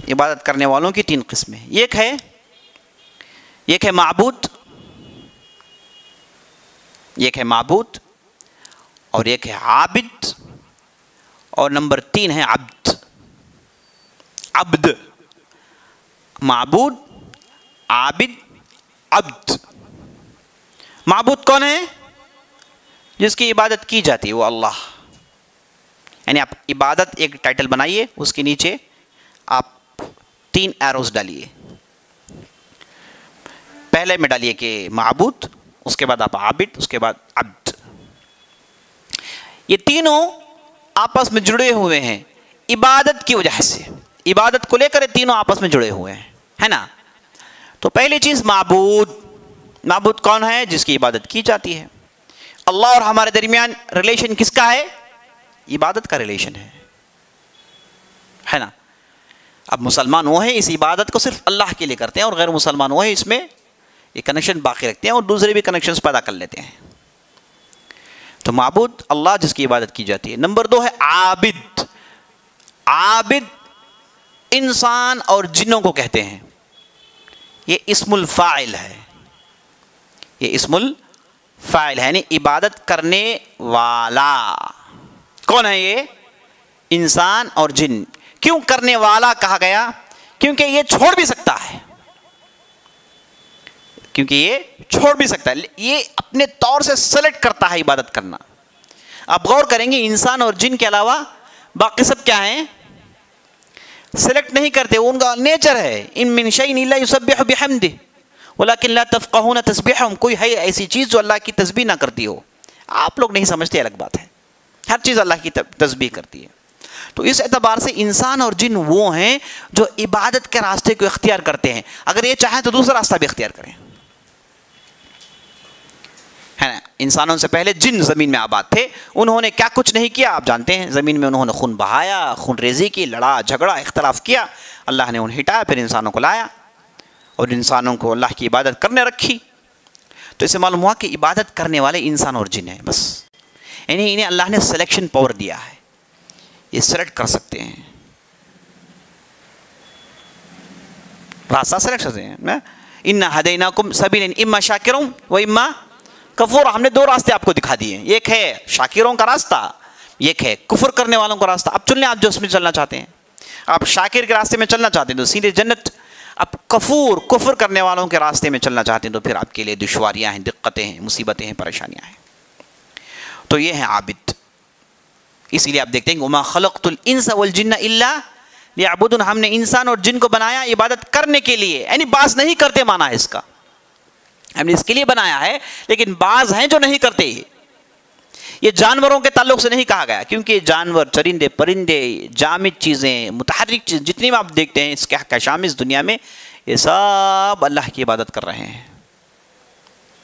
عبادت کرنے والوں کی 3 قسمیں ہیں. ایک ہے معبود، ایک ہے معبود، اور ایک ہے عابد، اور نمبر 3 ہے عبد. عبد، معبود، عابد، عبد. معبود کون ہے؟ جس کی عبادت کی جاتی ہے وہ اللہ. یعنی آپ عبادت ایک ٹائٹل بنائیے، اس کے نیچے آپ 3 ایروز ڈالیے. پہلے میں ڈالیے کہ معبود، اس کے بعد آپ عابد، اس کے بعد عبد. یہ تینوں آپس میں جڑے ہوئے ہیں عبادت کی وجہ سے. عبادت کو لے کر یہ تینوں آپس میں جڑے ہوئے ہیں، ہے نا. تو پہلی چیز معبود. معبود کون ہے؟ جس کی عبادت کی جاتی ہے. اللہ اور ہمارے درمیان ریلیشن کس کا ہے؟ عبادت کا ریلیشن ہے نا. اب مسلمان وہ ہیں اس عبادت کو صرف اللہ کے لیے کرتے ہیں، اور غیر مسلمان وہ ہیں اس میں یہ کنیکشن باقی رکھتے ہیں اور دوسرے بھی کنیکشنز پیدا کر لیتے ہیں. تو معبود اللہ جس کی عبادت کی جاتی ہے. نمبر 2 ہے عابد. عابد انسان اور جنوں کو کہتے ہیں. یہ اسم الفاعل ہے. یہ اسم الفاعل ہے، یعنی عبادت کرنے والا. کون ہے یہ؟ انسان اور جن. کیوں کرنے والا کہا گیا؟ کیونکہ یہ چھوڑ بھی سکتا ہے. کیونکہ یہ چھوڑ بھی سکتا ہے، یہ اپنے طور سے سلیکٹ کرتا ہے عبادت کرنا. آپ غور کریں گے انسان اور جن کے علاوہ باقی سب کیا ہیں؟ سلیکٹ نہیں کرتے، وہ ان کا نیچر ہے. ان من شیء الا یسبح بحمدہ ولکن لا تفقهون تسبیحهم. کوئی ہے ایسی چیز جو اللہ کی تسبیح نہ کرتی ہو. آپ لوگ نہیں سمجھتے، الگ بات ہے. ہر چیز اللہ کی تسبیح کرتی ہے. تو اس اعتبار سے انسان اور جن وہ ہیں جو عبادت کے راستے کو اختیار کرتے ہیں. اگر یہ چاہیں تو دوسرا راستہ بھی اختیار کریں، ہے نا. انسانوں سے پہلے جن زمین میں آباد تھے، انہوں نے کیا کچھ نہیں کیا آپ جانتے ہیں. زمین میں انہوں نے خون بہایا، خون ریزی کی، لڑا جھگڑا اختلاف کیا. اللہ نے انہیں ہٹایا، پھر انسانوں کو لایا اور انسانوں کو اللہ کی عبادت کرنے رکھی. تو اسے معلوم ہوا کہ عبادت کرنے والے انسان اور جن ہیں بس. یعنی انہیں اللہ نے سلیکشن پاور دیا ہے، یہ سلیکٹ کر سکتے ہیں، راستہ سلیکٹ کرتے ہیں. انا ہدیناکم سبیلا اما شاکرا و اما کفور. ہم نے 2 راستے آپ کو دکھا دیے ہیں. ایک ہے شاکروں کا راستہ، ایک ہے کفر کرنے والوں کا راستہ. اب چن لیں آپ جو اس میں چلنا چاہتے ہیں. آپ شاکر کے راستے میں چلنا چاہتے ہیں تو سیدھے جنت. اب کفر کرنے والوں کے راستے میں چلنا چاہتے ہیں تو پھر آپ کے لیے دشواریاں ہیں، دقتیں ہیں، مصیبتیں ہیں، پریشانیاں ہیں. تو یہ ہیں عابد. اسی لیے آپ دیکھتے ہیں وما خلقت الانس والجن الا لیعبدون. ہم نے انسان اور جن کو بنایا عبادت کرنے کے لیے. یعنی بعض نہیں کرتے مانا ہے اس کا. ہم نے اس کے لیے بنایا ہے، لیکن بعض ہیں جو نہیں کرتے. یہ جانوروں کے تعلق سے نہیں کہا گیا، کیونکہ جانور، چرندے، پرندے، جامد چیزیں، متحرک چیزیں جتنی بھی آپ دیکھتے ہیں اس کے کشام اس دنیا میں، یہ سب اللہ کی عبادت کر رہے ہیں.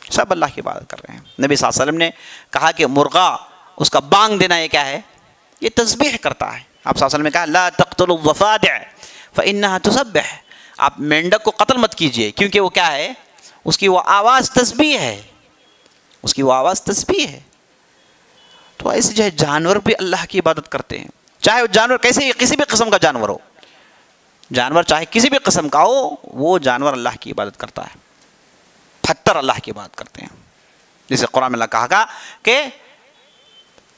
سب اللہ کی عبادت کر رہے ہیں. نبی صلی اللہ علیہ وسلم نے کہا کہ مرغا اس کا بانگ دینا یہ کیا ہے؟ یہ تسبیح کرتا ہے. آپ صلی اللہ علیہ وسلم نے کہا لا تقتلوا الضفادع فانها تسبح. آپ مینڈک کو قتل مت کیجئے کیونکہ وہ کیا ہے؟ اس کی وہ آواز تسبیح ہے. اس کی وہ آواز تسبیح ہے. تو ایسے جو ہے جانور بھی اللہ کی عبادت کرتے ہیں، چاہے وہ جانور کسی بھی قسم کا جانور ہو. جانور چاہے کسی بھی قسم کا ہو، وہ جانور اللہ کی عبادت کرتا ہے. پتھر اللہ کی عبادت کرتے ہیں. جسے قرآن میں اللہ کہا کہ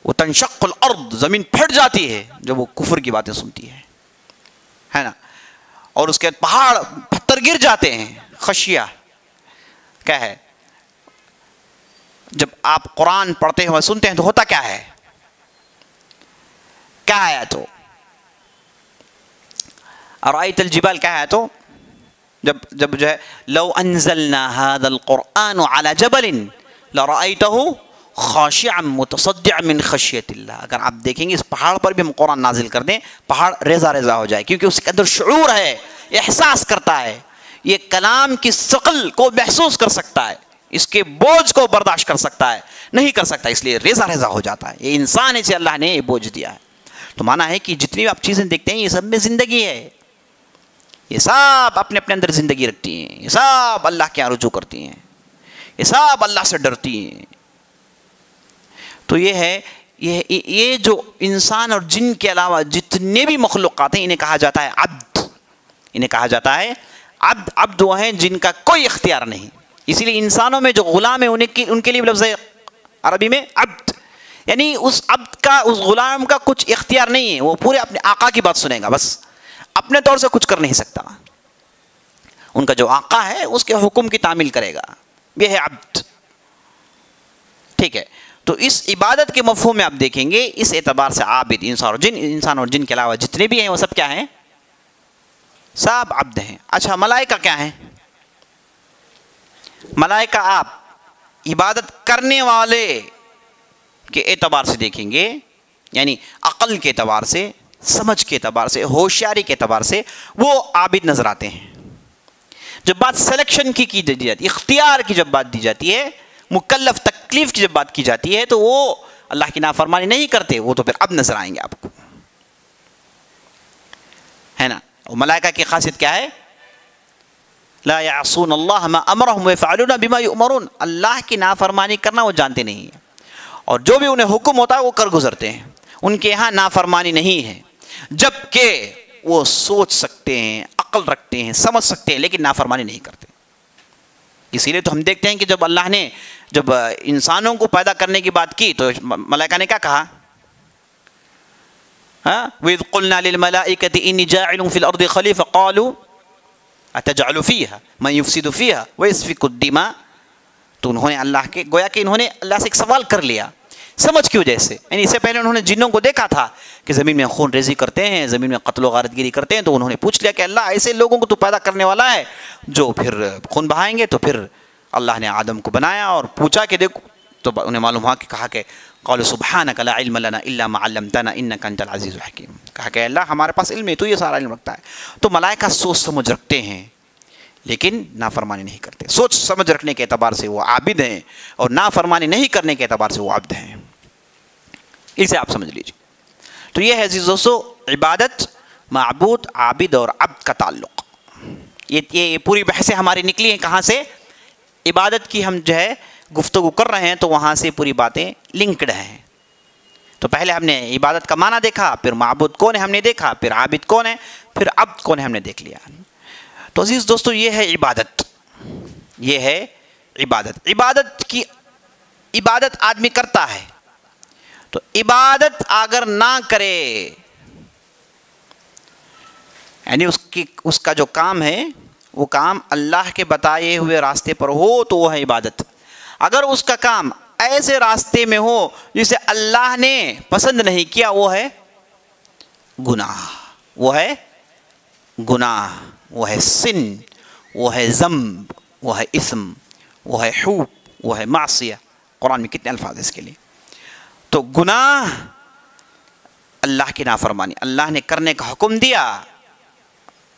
وہ تنشق الارض، زمین پھٹ جاتی ہے جب وہ کفر کی باتیں سنتی ہے نا. اور اس کے پہاڑ پتھر گر جاتے ہیں. خشیہ کیا ہے؟ جب آپ قرآن پڑھتے ہیں سنتے ہیں تو ہوتا کیا ہے؟ کیا ہے تو ارائیت الجبال کیا ہے تو جب جو ہے لو انزلنا هذا القرآن على جبل لرأيته خاشعا متصدعا من خشیت اللہ. اگر آپ دیکھیں گے اس پہاڑ پر بھی ہم قرآن نازل کر دیں، پہاڑ ریزہ ریزہ ہو جائے، کیونکہ اس کے اندر شعور ہے، احساس کرتا ہے، یہ کلام کی ثقل کو محسوس کر سکتا ہے، اس کے بوجھ کو برداشت کر سکتا ہے. نہیں کر سکتا، اس لیے ریزہ ریزہ ہو جاتا ہے. یہ انسان اسے اللہ نے یہ بوجھ دیا ہے. تو مانا ہے کہ جتنی بھی آپ چیزیں دیکھتے ہیں یہ سب میں زندگی ہے. یہ سب اپنے اپنے اندر زندگی رکھتی ہیں. یہ سب اللہ کے یہاں رجوع کرتی ہیں. یہ سب اللہ سے ڈرتی ہیں. تو یہ ہے یہ جو انسان اور جن کے علاوہ جتنے بھی مخلوقات ہیں انہیں کہا جاتا ہے عبد. انہیں کہا جاتا ہے عبد. عبد وہ ہیں جن کا کوئی اختیار نہیں. اسی لیے انسانوں میں جو غلام ہیں ان کے لیے لفظ ہے عربی میں عبد. یعنی اس عبد کا, اس غلام کا کچھ اختیار نہیں ہے, وہ پورے اپنے آقا کی بات سنے گا, بس اپنے طور سے کچھ کر نہیں سکتا. ان کا جو آقا ہے اس کے حکم کی تعمیل کرے گا, یہ ہے عبد. ٹھیک ہے, تو اس عبادت کے مفہوم میں آپ دیکھیں گے اس اعتبار سے عابد انسان اور جن کے علاوہ جتنے بھی ہیں وہ سب کیا ہیں؟ سب عبد ہیں. اچھا, ملائکہ کیا ہیں؟ ملائکہ آپ عبادت کرنے والے کے اعتبار سے دیکھیں گے, یعنی عقل کے اعتبار سے, سمجھ کے اعتبار سے, ہوشیاری کے اعتبار سے وہ عابد نظر آتے ہیں. جب بات سلیکشن کی جاتی ہے, اختیار کی جب بات دی جاتی ہے, مکلف تکلیف کی جب بات کی جاتی ہے, تو وہ اللہ کی نافرمانی نہیں کرتے, وہ تو پھر اب نظر آئیں گے آپ کو, ہے نا. اور ملائکہ کی خاصیت کیا ہے؟ لا یعصون اللہ ما امرهم ویفعلون بما یؤمرون. اللہ کی نافرمانی کرنا وہ جانتے نہیں ہیں, اور جو بھی انہیں حکم ہوتا ہے وہ کر گزرتے ہیں. ان کے یہاں نافرمانی نہیں ہے, جبکہ وہ سوچ سکتے ہیں, عقل رکھتے ہیں, سمجھ سکتے ہیں, لیکن نافرمانی نہیں کرتے. اسی لیے تو ہم دیکھتے ہیں کہ جب اللہ نے جب انسانوں کو پیدا کرنے کی بات کی تو ملائکہ نے کیا کہا؟ وَإِذْ قُلْنَا لِلْمَلَائِكَةِ إِنِّي جَاعِلٌ فِي الْأَرْضِ خَلِيفَةً قَالُوا أَتَجْعَلُ فِيهَا مَن يُفْسِدُ فِيهَا وَيَسْفِكُ الدِّمَاءَ. تو انہوں نے اللہ کے, گویا کہ انہوں نے اللہ سے ایک سوال کر لیا سمجھ کی وجہ سے. یعنی اس سے پہلے انہوں نے جنوں کو دیکھا تھا کہ زمین میں خون ریزی کرتے ہیں, زمین میں قتل و غارت گیری کرتے ہیں, تو انہوں نے پوچھ لیا کہ اللہ ایسے لوگوں کو تو پیدا کرنے والا ہے جو پھر خون بہائیں گے. تو پھر اللہ نے آدم کو بنایا اور پوچھا کہ دیکھو, تو انہیں معلوم ہوا کہ کہا کہ قالوا سبحانک لا علم لنا الا ما علمتنا انک انت العزیز الحکیم. کہا کہ اللہ ہمارے پاس علم ہے, تو یہ سارا علم رکھتا ہے. تو ملائکہ سوچ سمجھ رکھتے ہیں لیکن نافرمانی نہیں کرتے. سوچ سمجھ رکھنے کے اعتبار سے وہ عابد ہیں, اور نافرمانی نہیں کرنے کے اعتبار سے وہ عبد ہیں. اسے آپ سمجھ لیجیے. تو یہ ہے عزیز دوستو عبادت, معبود, عابد اور عبد کا تعلق. یہ پوری بحثیں ہماری نکلی ہیں کہاں سے؟ عبادت کی ہم جو ہے گفتگو کر رہے ہیں, تو وہاں سے پوری باتیں لنکڈ ہیں. تو پہلے ہم نے عبادت کا معنی دیکھا, پھر معبود کون ہے ہم نے دیکھا, پھر عابد کون ہے, پھر عبد کون ہے ہم نے دیکھ لیا. تو عزیز دوستو یہ ہے عبادت, یہ ہے عبادت. عبادت آدمی کرتا ہے, تو عبادت اگر نہ کرے, یعنی اس کا جو کام ہے وہ کام اللہ کے بتائے ہوئے راستے پر ہو تو وہ ہے عبادت. اگر اس کا کام ایسے راستے میں ہو جسے اللہ نے پسند نہیں کیا, وہ ہے گناہ, وہ ہے گناہ, وہ ہے سن, وہ ہے ذنب, وہ ہے اثم, وہ ہے حوب, وہ ہے معصیہ. قرآن میں کتنے الفاظ ہیں اس کے لیے. تو گناہ, اللہ کی نافرمانی, اللہ نے کرنے کا حکم دیا,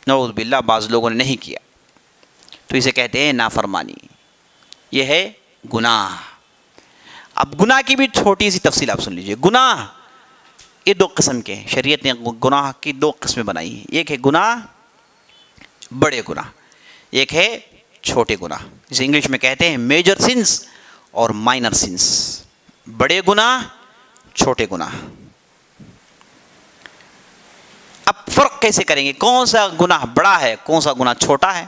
نعوذ باللہ بعض لوگوں نے نہیں کیا, تو اسے کہتے ہیں نافرمانی. یہ ہے گناہ. اب گناہ کی بھی چھوٹی سی تفصیل آپ سن لیجئے. گناہ یہ دو قسم کے ہیں. شریعت نے گناہ کی دو قسمیں بنائی ہیں. ایک ہے گناہ بڑے گناہ, ایک ہے چھوٹے گناہ, جسے انگلش میں کہتے ہیں میجر سنس اور مائنر سنس. بڑے گناہ, چھوٹے گناہ. اب فرق کیسے کریں گے, کون سا گناہ بڑا ہے, کون سا گناہ چھوٹا ہے؟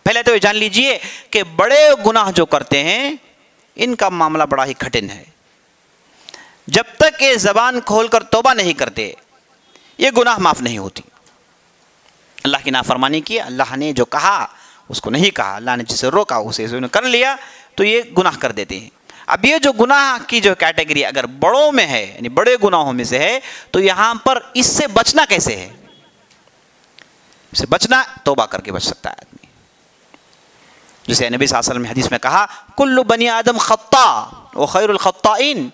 پہلے تو یہ جان لیجئے کہ بڑے گناہ جو کرتے ہیں ان کا معاملہ بڑا ہی کٹھن ہے. جب تک یہ زبان کھول کر توبہ نہیں کرتے یہ گناہ معاف نہیں ہوتی. اللہ کی نافرمانی کی, اللہ نے جو کہا اس کو نہیں کہا, اللہ نے جسے روکا اسے کر لیا, تو یہ گناہ کر دیتے ہیں. اب یہ جو گناہ کی جو کیٹیگری اگر بڑوں میں ہے, یعنی بڑے گناہوں میں سے ہے, تو یہاں پر اس سے بچنا کیسے ہے؟ اس سے بچنا توبہ کر کے بچ سکتا ہے آدمی. جسے نبی صلی اللہ علیہ وسلم نے حدیث میں کہا کل بنی آدم خطاء وخیر الخطائین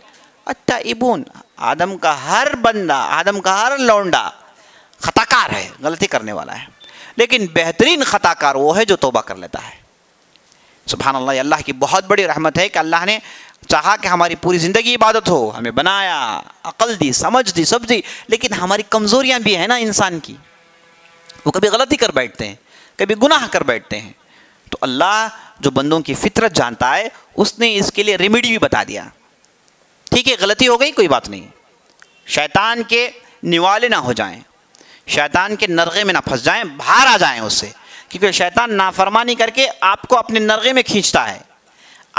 التائبون. آدم کا ہر بندہ, آدم کا ہر لونڈا خطا کار ہے, غلطی کرنے والا ہے, لیکن بہترین خطا کار وہ ہے جو توبہ کر لیتا ہے. سبحان اللہ, یہ اللہ کی بہت بڑی رحمت ہے کہ اللہ نے چاہا کہ ہماری پوری زندگی عبادت ہو, ہمیں بنایا, عقل دی, سمجھ دی, سب دی, لیکن ہماری کمزوریاں بھی ہیں نا انسان کی. وہ کبھی غلطی کر بیٹھتے ہیں, کبھی گناہ کر بیٹھتے ہیں. تو اللہ جو بندوں کی فطرت جانتا ہے اس نے اس کے لیے ریمیڈی بھی بتا دیا. ٹھیک ہے غلطی ہو گئی کوئی بات نہیں، شیطان کے نوالے نہ ہو جائیں، شیطان کے نرغے میں نہ پھنس جائیں، باہر آ جائیں اس سے، کیونکہ شیطان نافرمانی کر کے آپ کو اپنے نرغے میں کھینچتا ہے،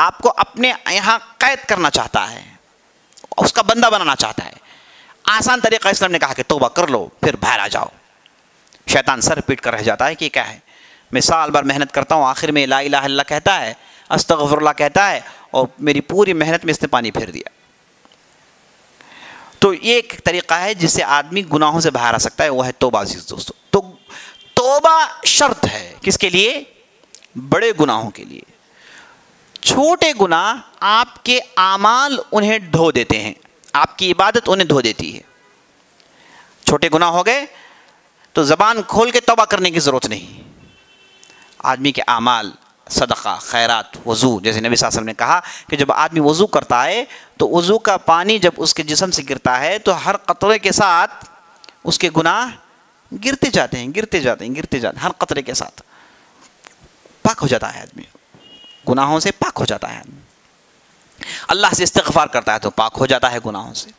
آپ کو اپنے یہاں قید کرنا چاہتا ہے، اس کا بندہ بنانا چاہتا ہے۔ آسان طریقہ اسلام نے کہا کہ توبہ کر لو پھر باہر آ جاؤ۔ شیطان سر پیٹ کر رہ جاتا ہے کہ کیا ہے، میں سال بھر محنت کرتا ہوں، آخر میں لا الہ الا اللہ کہتا ہے، استغفر اللہ کہتا ہے، اور میری پوری محنت میں اس نے پانی پھیر دیا۔ تو یہ ایک طریقہ ہے جس سے آدمی گناہوں سے باہر آ سکتا ہے، وہ ہے توبہ۔ عزیز دوستو، تو توبہ شرط ہے کس کے لیے؟ بڑے گناہوں کے لیے۔ چھوٹے گناہ آپ کے اعمال انہیں ڈھو دیتے ہیں، آپ کی عبادت انہیں دھو دیتی ہے۔ چھوٹے گناہ ہو گئے تو زبان کھول کے توبہ کرنے کی ضرورت نہیں، آدمی کے اعمال، صدقہ، خیرات، وضو، جیسے نبی صلی اللہ علیہ وسلم نے کہا کہ جب آدمی وضو کرتا ہے تو وضو کا پانی جب اس کے جسم سے گرتا ہے تو ہر قطرے کے ساتھ اس کے گناہ گرتے جاتے ہیں، گرتے جاتے ہیں، گرتے جاتے ہیں، ہر قطرے کے ساتھ پاک ہو جاتا ہے آدمی، گناہوں سے پاک ہو جاتا ہے آدمی، اللہ سے استغفار کرتا ہے تو پاک ہو جاتا ہے گناہوں سے۔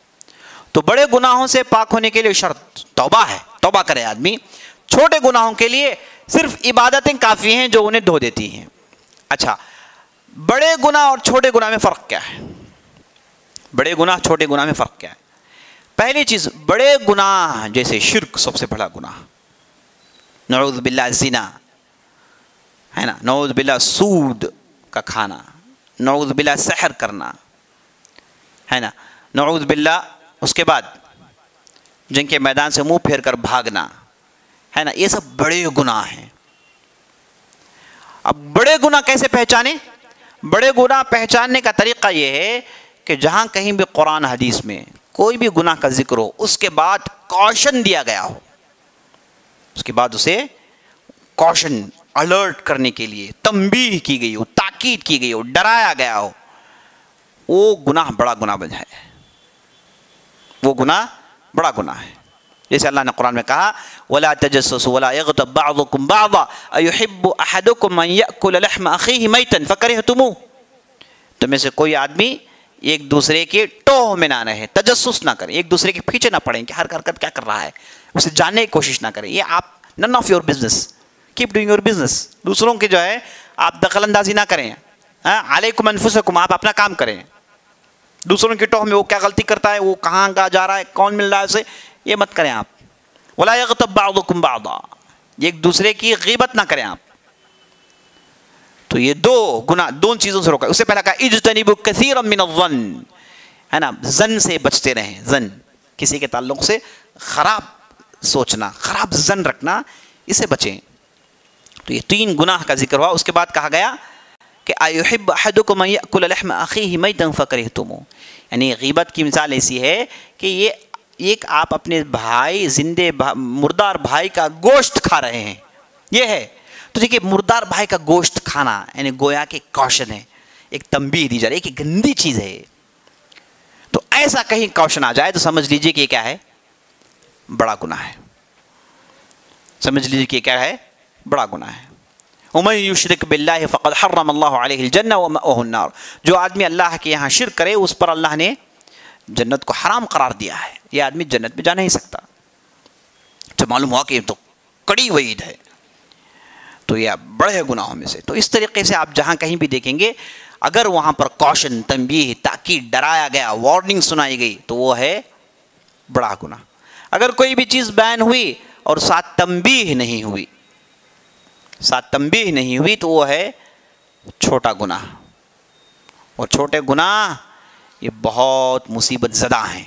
تو بڑے گناہوں سے پاک ہونے کے لیے شرط توبہ ہے، توبہ کرے آدمی۔ چھوٹے گناہوں کے لیے صرف عبادتیں کافی ہیں جو انہیں دھو دیتی ہیں۔ اچھا، بڑے گناہ اور چھوٹے گناہ میں فرق کیا ہے؟ بڑے گناہ چھوٹے گناہ میں فرق کیا ہے؟ پہلی چیز، بڑے گناہ جیسے شرک سب سے بڑا گناہ، نعوذ باللہ زنا ہے نا، نعوذ باللہ سود کا کھانا، نعوذ باللہ سحر کرنا ہے نا، نعوذ باللہ اس کے بعد جنگ کے میدان سے منہ پھیر کر بھاگنا ہے نا، یہ سب بڑے گناہ ہیں۔ اب بڑے گناہ کیسے پہچانے؟ بڑے گناہ پہچاننے کا طریقہ یہ ہے کہ جہاں کہیں بھی قرآن حدیث میں کوئی بھی گناہ کا ذکر ہو، اس کے بعد کوشن دیا گیا ہو، اس کے بعد اسے کوشن، الرٹ کرنے کے لیے تنبیہ کی گئی ہو، تاکید کی گئی ہو، ڈرایا گیا ہو، وہ گناہ بڑا گناہ بن جائے، وہ گناہ بڑا گناہ ہے۔ جیسے اللہ نے قرآن میں کہا وَلَا تَجَسَّسُوا وَلَا يَغْتَبْ بَعْضُكُمْ بَعْضًا أَيُحِبُّ أَحَدُكُمْ أَن يَأْكُلَ لَحْمَ أَخِيهِ مَيْتًا فَكَرِهْتُمُوهُ، تم میں سے کوئی آدمی ایک دوسرے کے ٹوہ میں نہ رہے، تجسس نہ کریں، ایک دوسرے کے پیچھے نہ پڑیں کہ ہر حرکت کیا کر رہا ہے، اسے جاننے کی کوشش نہ کریں۔ یہ آپ none of your business، keep doing your business، دوسروں کے جو ہے آپ دخل اندازی نہ کریں، علیکم انفسکم، آپ اپنا کام کریں، دوسروں کے ٹوہ میں وہ کیا غلطی کرتا ہے، وہ کہاں جا رہا ہے، کون مل رہا ہے اسے، یہ مت کریں آپ۔ وَلَا يَغْتَبْ بَعْضُكُمْ بَعْضًا، ایک دوسرے کی غیبت نہ کریں آپ۔ تو یہ دو گناہ، دو چیزوں سے روکا۔ اس سے پہلا کہا اجتنبوا کثیرا من الظن، ہے نا، زن سے بچتے رہیں، زن، کسی کے تعلق سے خراب سوچنا، خراب زن رکھنا، اسے بچیں۔ تو یہ تین گناہ کا ذکر ہوا۔ اس کے بعد کہا گیا کہ أَيُحِبُّ أَحَدُكُمْ أَن يَأْكُلَ لَحْمَ أَخِيهِ مَيْتًا فَكَرِهْتُمُوهُ، یعنی غیبت کی مثال ایسی ہے کہ یہ ایک آپ اپنے بھائی، زندے مردار بھائی کا گوشت کھا رہے ہیں، یہ ہے۔ تو دیکھیے مردار بھائی کا گوشت کھانا یعنی گویا کہ کوشن ہے، ایک تنبیہ دی جا رہی ہے کہ گندی چیز ہے۔ تو ایسا کہیں کوشن آ جائے تو سمجھ لیجئے کہ یہ کیا ہے، بڑا گناہ ہے، سمجھ لیجئے کہ یہ کیا ہے، بڑا گناہ ہے۔ وَمَن يُشْرِكْ بِاللَّهِ فَقَدْ حَرَّمَ اللَّهُ عَلَيْهِ الْجَنَّةَ وَمَأْوَاهُ النَّارُ، جو آدمی اللہ کے یہاں شرک کرے اس پر اللہ نے جنت کو حرام قرار دیا ہے، یہ آدمی جنت میں جا نہیں سکتا۔ تو معلوم ہوا کہ یہ تو کڑی وعید ہے، تو یہ بڑے گناہوں میں سے۔ تو اس طریقے سے آپ جہاں کہیں بھی دیکھیں گے، اگر وہاں پر کوشن، تنبیہ، تاکید، ڈرایا گیا، وارننگ سنائی گئی تو وہ ہے بڑا گناہ۔ اگر کوئی بھی چیز بیان ہوئی اور ساتھ تنبیہ نہیں ہوئی، ساتھ تنبیہ نہیں ہوئی تو وہ ہے چھوٹا گناہ۔ اور چھوٹے گناہ یہ بہت مصیبت زدہ ہیں،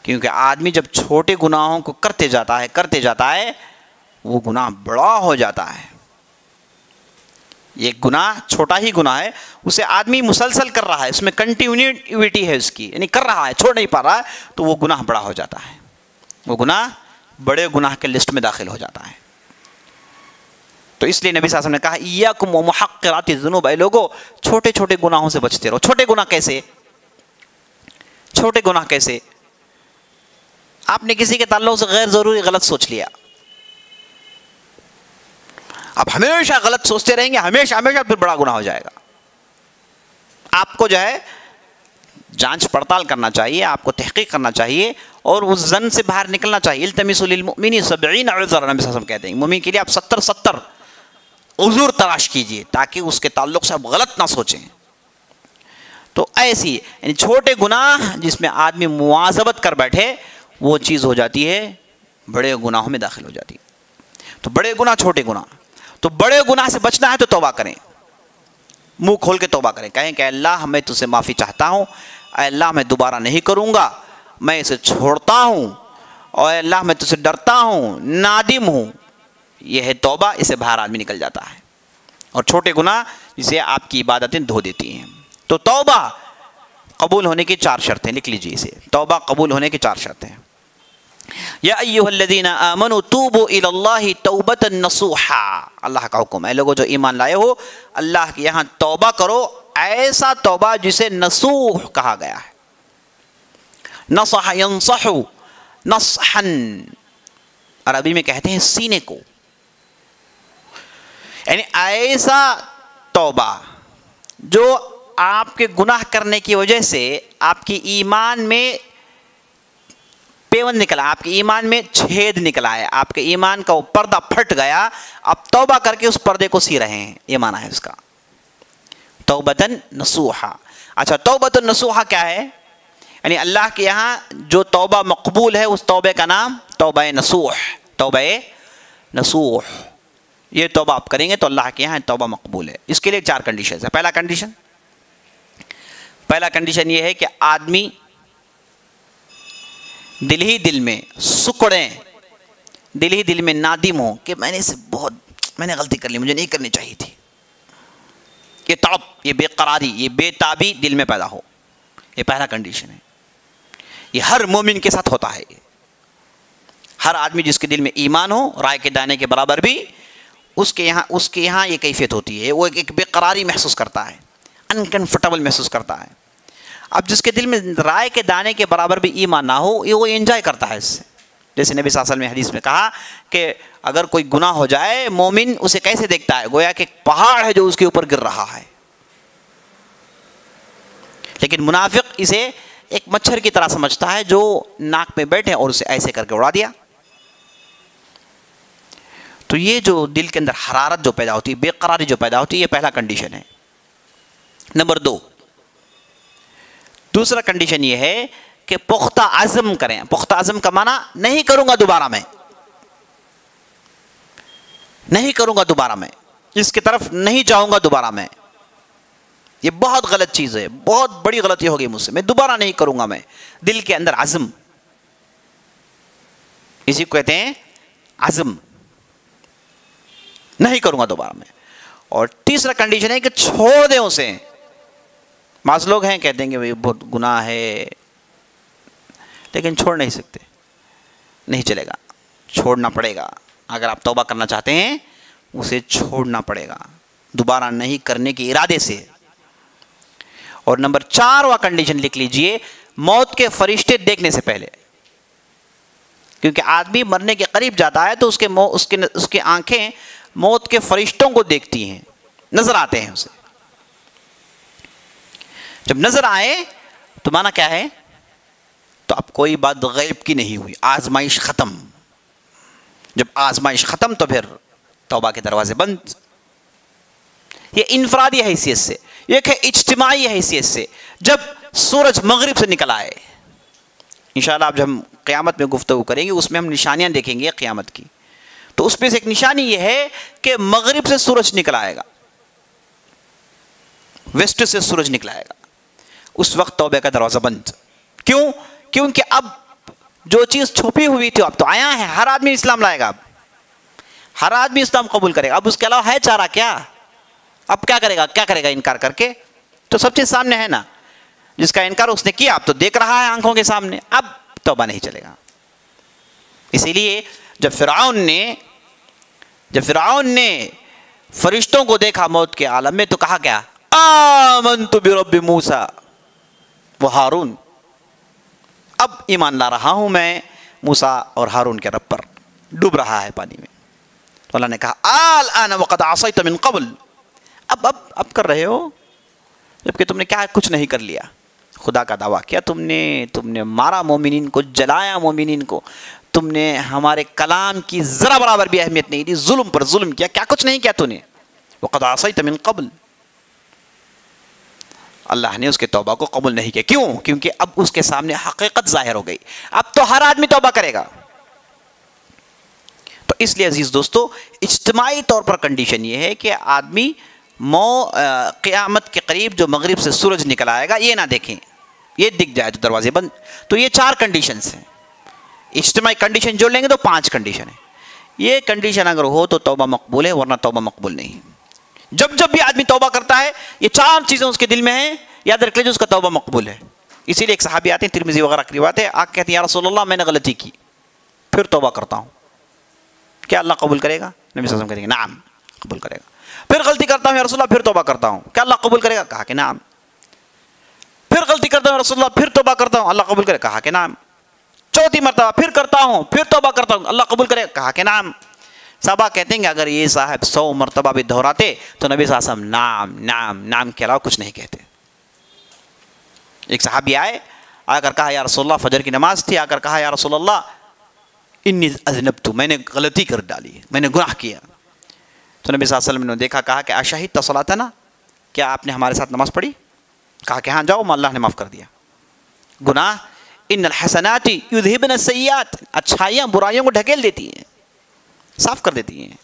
کیونکہ آدمی جب چھوٹے گناہوں کو کرتے جاتا ہے وہ گناہ بڑا ہو جاتا ہے۔ یہ گناہ چھوٹا ہی گناہ ہے، اسے آدمی مسلسل کر رہا ہے، اس میں کنٹینیوٹی ہے اس کی، یعنی کر رہا ہے، چھوڑ نہیں پا رہا ہے، تو وہ گناہ بڑا ہو جاتا ہے، وہ گناہ بڑے گناہ کے لسٹ میں داخل ہو جاتا ہے۔ تو اس لیے نبی صلی اللہ علیہ وسلم نے کہا ایاکم ومحقرات الذنوب، اے لوگو چھوٹے چھوٹے گناہوں سے بچتے رہو۔ چھوٹے گناہ کیسے؟ چھوٹے گناہ کیسے؟ آپ نے کسی کے تعلق سے غیر ضروری غلط سوچ لیا، اب ہمیشہ غلط سوچتے رہیں گے، ہمیشہ پھر بڑا گناہ ہو جائے گا۔ آپ کو جو ہے جانچ پڑتال کرنا چاہیے، آپ کو تحقیق کرنا چاہیے اور اس زن سے باہر نکلنا چاہیے. التمسوا للمؤمن 70 عذرا، نبی صلی اللہ علیہ وسلم کہتے ہیں مومن کے لیے آپ 70 عذر تلاش کیجئے تاکہ اس کے تعلق سے آپ غلط نہ سوچیں. تو ایسی یعنی چھوٹے گناہ جس میں آدمی مواظبت کر بیٹھے وہ چیز ہو جاتی ہے بڑے گناہوں میں داخل ہو جاتی ہے. تو بڑے گناہ چھوٹے گناہ، تو بڑے گناہ سے بچنا ہے تو توبہ کریں، منہ کھول کے توبہ کریں، کہیں کہ اللہ میں تجھ سے معافی چاہتا ہوں، اے اللہ میں دوبارہ نہیں کروں گا، میں اسے چھوڑتا ہوں، اور اے اللہ میں تجھ سے ڈرتا ہوں، نادم ہوں. یہ ہے توبہ، اسے باہر آدمی نکل جاتا ہے. اور چھوٹے گناہ جسے آپ کی عبادتیں دھو دیتی ہیں. تو توبہ قبول ہونے کی 4 شرطیں لکھ لیجیے اسے. توبہ قبول ہونے کی 4 شرطیں. یا ایھا الذین آمنوا توبوا الی اللہ توبۃ نصوحا، اللہ کا حکم ہے لوگوں جو ایمان لائے ہو اللہ کے یہاں توبہ کرو، ایسا توبہ جسے نصوح کہا گیا ہے. نصح ینصح نصحا، عربی میں کہتے ہیں سینے کو، یعنی ایسا توبہ جو آپ کے گناہ کرنے کی وجہ سے آپ کی ایمان میں پیون نکلا، آپ کے ایمان میں چھید نکلا ہے، آپ کے ایمان کا وہ پردہ پھٹ گیا، آپ توبہ کر کے اس پردے کو سی رہے ہیں. یہ معنی ہے اس کا توبۃ نصوحا. اچھا توبۃ نصوحا کیا ہے؟ یعنی اللہ کے یہاں جو توبہ مقبول ہے اس توبے کا نام توبہ نصوح. توبہ نصوح، یہ توبہ آپ کریں گے تو اللہ کے یہاں توبہ مقبول ہے. اس کے لیے 4 کنڈیشنز ہیں. پہلا کنڈیشن یہ ہے کہ آدمی دل ہی دل میں سکڑیں، دل ہی دل میں نادم ہو کہ میں نے غلطی کر لی، مجھے نہیں کرنی چاہیے تھی. یہ تڑپ، یہ بے قراری، یہ بے تابی دل میں پیدا ہو. یہ پہلا کنڈیشن ہے. یہ ہر مومن کے ساتھ ہوتا ہے. ہر آدمی جس کے دل میں ایمان ہو رائے کے دانے کے برابر بھی اس کے یہاں یہ کیفیت ہوتی ہے. وہ ایک بے قراری محسوس کرتا ہے، انکمفرٹیبل محسوس کرتا ہے. اب جس کے دل میں رائے کے دانے کے برابر بھی ایمان نہ ہو وہ انجوائے کرتا ہے اس سے. جیسے نبی صلی اللہ علیہ وسلم نے حدیث میں کہا کہ اگر کوئی گناہ ہو جائے مومن اسے کیسے دیکھتا ہے؟ گویا کہ ایک پہاڑ ہے جو اس کے اوپر گر رہا ہے. لیکن منافق اسے ایک مچھر کی طرح سمجھتا ہے جو ناک میں بیٹھے اور اسے ایسے کر کے اڑا دیا. تو یہ جو دل کے اندر حرارت جو پیدا ہوتی ہے، بے قراری جو پیدا ہوتی ہے، یہ پہلا کنڈیشن ہے. نمبر 2، دوسرا کنڈیشن یہ ہے کہ پختہ عزم کریں. پختہ عزم کا معنی نہیں کروں گا دوبارہ، میں نہیں کروں گا دوبارہ، میں اس کی طرف نہیں جاؤں گا دوبارہ. میں یہ بہت غلط چیز ہے، بہت بڑی غلطی ہوگی مجھ سے، میں دوبارہ نہیں کروں گا. میں دل کے اندر عزم، اسی کو کہتے ہیں عزم، نہیں کروں گا دوبارہ میں. اور تیسرا کنڈیشن ہے کہ چھوڑ دیں اسے. بعض لوگ ہیں کہتے ہیں کہ بھائی بہت گناہ ہے لیکن چھوڑ نہیں سکتے. نہیں چلے گا، چھوڑنا پڑے گا. اگر آپ توبہ کرنا چاہتے ہیں اسے چھوڑنا پڑے گا دوبارہ نہیں کرنے کے ارادے سے. اور نمبر 4واں کنڈیشن لکھ لیجئے، موت کے فرشتے دیکھنے سے پہلے. کیونکہ آدمی مرنے کے قریب جاتا ہے تو اس کے آنکھیں موت کے فرشتوں کو دیکھتی ہیں، نظر آتے ہیں اسے. جب نظر آئے تو معنی کیا ہے؟ تو اب کوئی بات غیب کی نہیں ہوئی، آزمائش ختم. جب آزمائش ختم تو پھر توبہ کے دروازے بند. یہ انفرادی حیثیت سے. ایک ہے اجتماعی حیثیت سے، جب سورج مغرب سے نکل آئے. انشاءاللہ اب جب ہم قیامت میں گفتگو کریں گے اس میں ہم نشانیاں دیکھیں گے قیامت کی. تو اس میں سے ایک نشانی یہ ہے کہ مغرب سے سورج نکل آئے گا، ویسٹ سے سورج نکل آئے گا. اس وقت توبہ کا دروازہ بند. کیوں؟ کیونکہ اب جو چیز چھپی ہوئی تھی اب تو آیا ہے. ہر آدمی اسلام لائے گا، اب ہر آدمی اسلام قبول کرے گا. اب اس کے علاوہ ہے چارہ کیا؟ اب کیا کرے گا انکار کر کے؟ تو سب چیز سامنے ہے نا. جس کا انکار اس نے کیا اب تو دیکھ رہا ہے آنکھوں کے سامنے، اب توبہ نہیں چلے گا. اسی لیے جب فرعون نے فرشتوں کو دیکھا موت کے عالم میں تو کہا کیا؟ آمنت برب موسیٰ و ہارون. اب ایمان لا رہا ہوں میں موسیٰ اور ہارون کے رب پر. ڈوب رہا ہے پانی میں. تو اللہ نے کہا الآن وقد عصیت من قبل. اب کر رہے ہو جبکہ تم نے کیا کچھ نہیں کر لیا. خدا کا دعویٰ کیا تم نے مارا مومنین کو، جلایا مومنین کو، تم نے ہمارے کلام کی ذرا برابر بھی اہمیت نہیں دی، ظلم پر ظلم کیا، کیا کچھ نہیں کیا تو نے، وقد عصیت من قبل. اللہ نے اس کے توبہ کو قبول نہیں کیا. کیوں؟ کیونکہ اب اس کے سامنے حقیقت ظاہر ہو گئی. اب تو ہر آدمی توبہ کرے گا. تو اس لیے عزیز دوستو، اجتماعی طور پر کنڈیشن یہ ہے کہ آدمی قیامت کے قریب جو مغرب سے سورج نکل آئے گا یہ نہ دیکھیں، یہ دکھ جائے تو دروازے بند. تو یہ 4 کنڈیشنز ہیں. اجتماعی کنڈیشن جو لیں گے تو 5 کنڈیشن ہیں. یہ کنڈیشن اگر ہو تو توبہ مقبول ہے، ورنہ توبہ مقبول نہیں. جب بھی آدمی توبہ کرتا ہے یہ 4 چیزیں اس کے دل میں ہیں، یاد رکھ لیجیے اس کا توبہ مقبول ہے. اسی لیے ایک صحابی آتے ہیں، ترمذی وغیرہ کی روایت ہے، آگ کہتے ہیں یا رسول اللہ میں نے غلطی کی پھر توبہ کرتا ہوں، کیا اللہ قبول کرے گا؟ نبی صلی اللہ علیہ وسلم کہیں گے نعم قبول کرے گا. پھر غلطی کرتا ہوں یا رسول اللہ پھر توبہ کرتا ہوں، کیا اللہ قبول کرے گا؟ کہا کہ نعم. پھر غلطی کرتا ہوں یا رسول اللہ پھر توبہ کرتا ہوں، اللہ قبول کرے گا؟ کہا کہ نعم. 4تھی مرتبہ پھر کرتا ہوں پھر توبہ کرتا ہوں، اللہ قبول کرے گا؟ کہا کہ نعم. صحابہ کہتے ہیں کہ اگر یہ صاحب 100 مرتبہ بھی دہراتے تو نبی صلی اللہ علیہ وسلم نعم نعم نعم کے علاوہ کچھ نہیں کہتے. ایک صحابی آ کر کہا یا رسول اللہ، فجر کی نماز تھی، آ کر کہا یا رسول اللہ انی اذنبت، میں نے غلطی کر ڈالی، میں نے گناہ کیا. تو نبی صلی اللہ علیہ وسلم نے دیکھا، کہا کہ اشہدت صلاتنا، کیا آپ نے ہمارے ساتھ نماز پڑھی؟ کہا کہ ہاں جاؤ، اللہ نے معاف کر دیا. گناہ ان الحسنات یذہبن السیئات، اچھائیاں برائیوں کو ڈھکیل دیتی ہیں، صاف کر دیتی ہیں،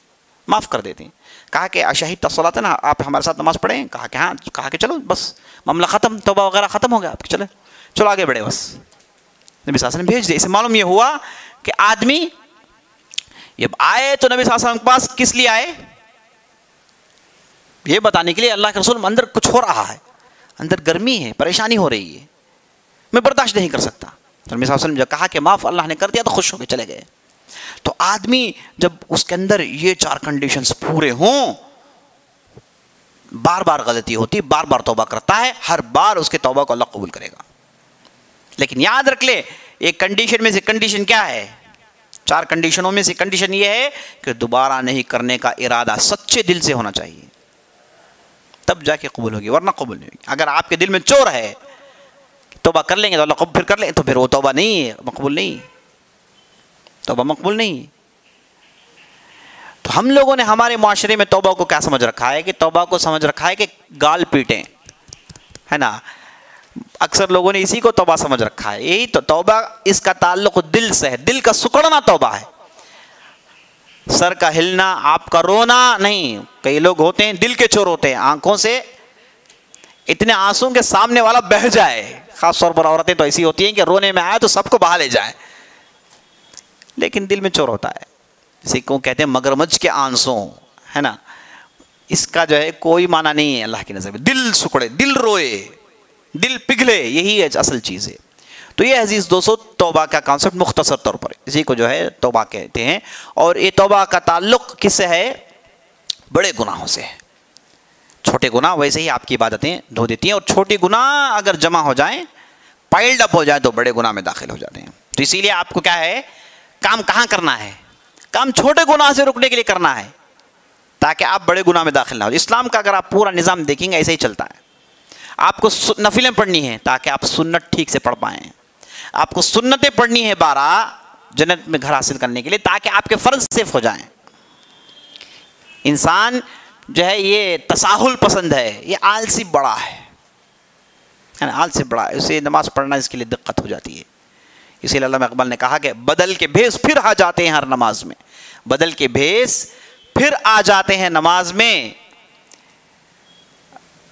معاف کر دیتی ہیں. کہا کہ اشہدت صلاتنا، آپ ہمارے ساتھ نماز پڑھیں؟ کہا کہ ہاں. کہا کہ چلو بس معاملہ ختم، توبہ وغیرہ ختم ہو گیا آپ کی، چلو آگے بڑھے بس. نبی صلی اللہ علیہ وسلم بھیج دے. اسے معلوم یہ ہوا کہ آدمی جب آئے تو نبی صلی اللہ علیہ وسلم کے پاس کس لیے آئے؟ یہ بتانے کے لیے اللہ کے رسول اندر کچھ ہو رہا ہے، اندر گرمی ہے، پریشانی ہو رہی ہے، میں برداشت نہیں کر سکتا. تو نبی صلی اللہ علیہ وسلم جب کہا کہ معاف اللہ نے کر دیا تو خوش ہو کے چلے گئے. تو آدمی جب اس کے اندر یہ 4 کنڈیشنز پورے ہوں، بار بار غلطی ہوتی، بار بار توبہ کرتا ہے، ہر بار اس کے توبہ کو اللہ قبول کرے گا. لیکن یاد رکھ لے، ایک کنڈیشن میں سے کنڈیشن کیا ہے؟ 4 کنڈیشنوں میں سے کنڈیشن یہ ہے کہ دوبارہ نہیں کرنے کا ارادہ سچے دل سے ہونا چاہیے، تب جا کے قبول ہوگی، ورنہ قبول نہیں ہوگی. اگر آپ کے دل میں چور ہے، توبہ کر لیں گے تو اللہ قبول، پھر کر لیں تو پھر وہ توبہ نہیں ہے، مقبول نہیں، توبہ مقبول نہیں. تو ہم لوگوں نے ہمارے معاشرے میں توبہ کو کیا سمجھ رکھا ہے؟ کہ توبہ کو سمجھ رکھا ہے کہ گال پیٹیں، ہے نا. اکثر لوگوں نے اسی کو توبہ سمجھ رکھا ہے. یہی تو توبہ، اس کا تعلق دل سے ہے، دل کا سکڑنا توبہ ہے. سر کا ہلنا، آپ کا رونا نہیں. کئی لوگ ہوتے ہیں دل کے چور ہوتے ہیں، آنکھوں سے اتنے آنسوں کے سامنے والا بہہ جائے. خاص طور پر عورتیں تو ایسی ہوتی ہیں کہ رونے میں آئے تو سب کو بہا لے جائیں، لیکن دل میں چور ہوتا ہے. اسی کو کہتے ہیں مگرمچھ کے آنسوں، ہے نا. اس کا جو ہے کوئی معنی نہیں ہے اللہ کی نظر میں. دل سکڑے، دل روئے، دل پگھلے، یہی ہے اصل چیز ہے. تو یہ عزیز دوستو توبہ کا کانسیپٹ مختصر طور پر اسی کو جو ہے توبہ کہتے ہیں. اور یہ توبہ کا تعلق کس سے ہے؟ بڑے گناہوں سے. چھوٹے گناہ ویسے ہی آپ کی عبادتیں دھو دیتی ہیں، اور چھوٹے گناہ اگر جمع ہو جائیں، پائلڈ اپ ہو جائیں تو بڑے گناہ میں داخل ہو جاتے ہیں. تو اسی لیے آپ کو کیا ہے، کام کہاں کرنا ہے؟ کام چھوٹے گناہ سے رکنے کے لیے کرنا ہے، تاکہ آپ بڑے گناہ میں داخل نہ ہو. اسلام کا اگر آپ پورا نظام دیکھیں گے ایسے ہی چلتا ہے. آپ کو نفلیں پڑھنی ہیں تاکہ آپ سنت ٹھیک سے پڑھ پائیں. آپ کو سنتیں پڑھنی ہے 12 جنت میں گھر حاصل کرنے کے لیے، تاکہ آپ کے فرض صرف ہو جائیں. انسان جو ہے یہ تساہل پسند ہے، یہ آلسی بڑا ہے، آلسی بڑا ہے، اسے نماز پڑھنا اس کے لیے دقت ہو جاتی ہے. اسی لیے علامہ اقبال نے کہا کہ بدل کے بھیس پھر آ جاتے ہیں ہر نماز میں، بدل کے بھیس پھر آ جاتے ہیں نماز میں،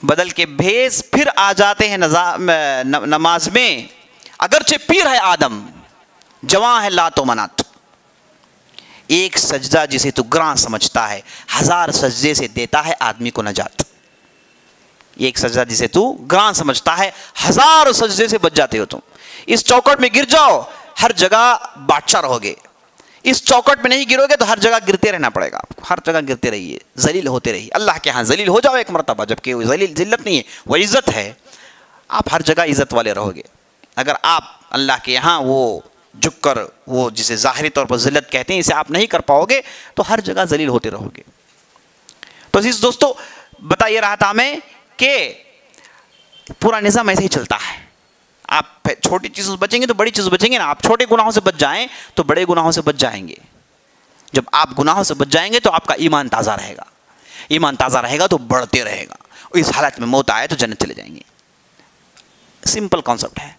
بدل کے بھیس پھر آ جاتے ہیں نماز میں. اگرچہ پیر ہے آدم، جواں ہے لات و منات، ایک سجدہ جسے تو گراں سمجھتا ہے، 1000 سجدے سے دیتا ہے آدمی کو نجات. ایک سجدہ جسے تو گراں سمجھتا ہے، 1000 سجدے سے بچ جاتے ہو تم. اس چوکٹ میں گر جاؤ، ہر جگہ بادشاہ رہو گے. اس چوکٹ میں نہیں گرو گے تو ہر جگہ گرتے رہنا پڑے گا آپ کو، ہر جگہ گرتے رہیے، ذلیل ہوتے رہیے. اللہ کے ہاں ذلیل ہو جاؤ ایک مرتبہ، جبکہ وہ ذلت نہیں ہے، وہ عزت ہے. آپ ہر جگہ عزت والے رہو گے. اگر آپ اللہ کے یہاں وہ جھک کر، وہ جسے ظاہری طور پر ذلت کہتے ہیں، اسے آپ نہیں کر پاؤ گے تو ہر جگہ ذلیل ہوتے رہو گے. تو عزیز دوستو بتا یہ رہا تھا میں کہ پورا نظام ایسے ہی چلتا ہے. آپ چھوٹی چیزوں سے بچیں گے تو بڑی چیزوں سے بچیں گے نا. آپ چھوٹے گناہوں سے بچ جائیں تو بڑے گناہوں سے بچ جائیں گے. جب آپ گناہوں سے بچ جائیں گے تو آپ کا ایمان تازہ رہے گا. ایمان تازہ رہے گا تو بڑھتے رہے گا. اس حالت میں موت آئے تو جنت چلے جائیں گے. سمپل کانسیپٹ ہے,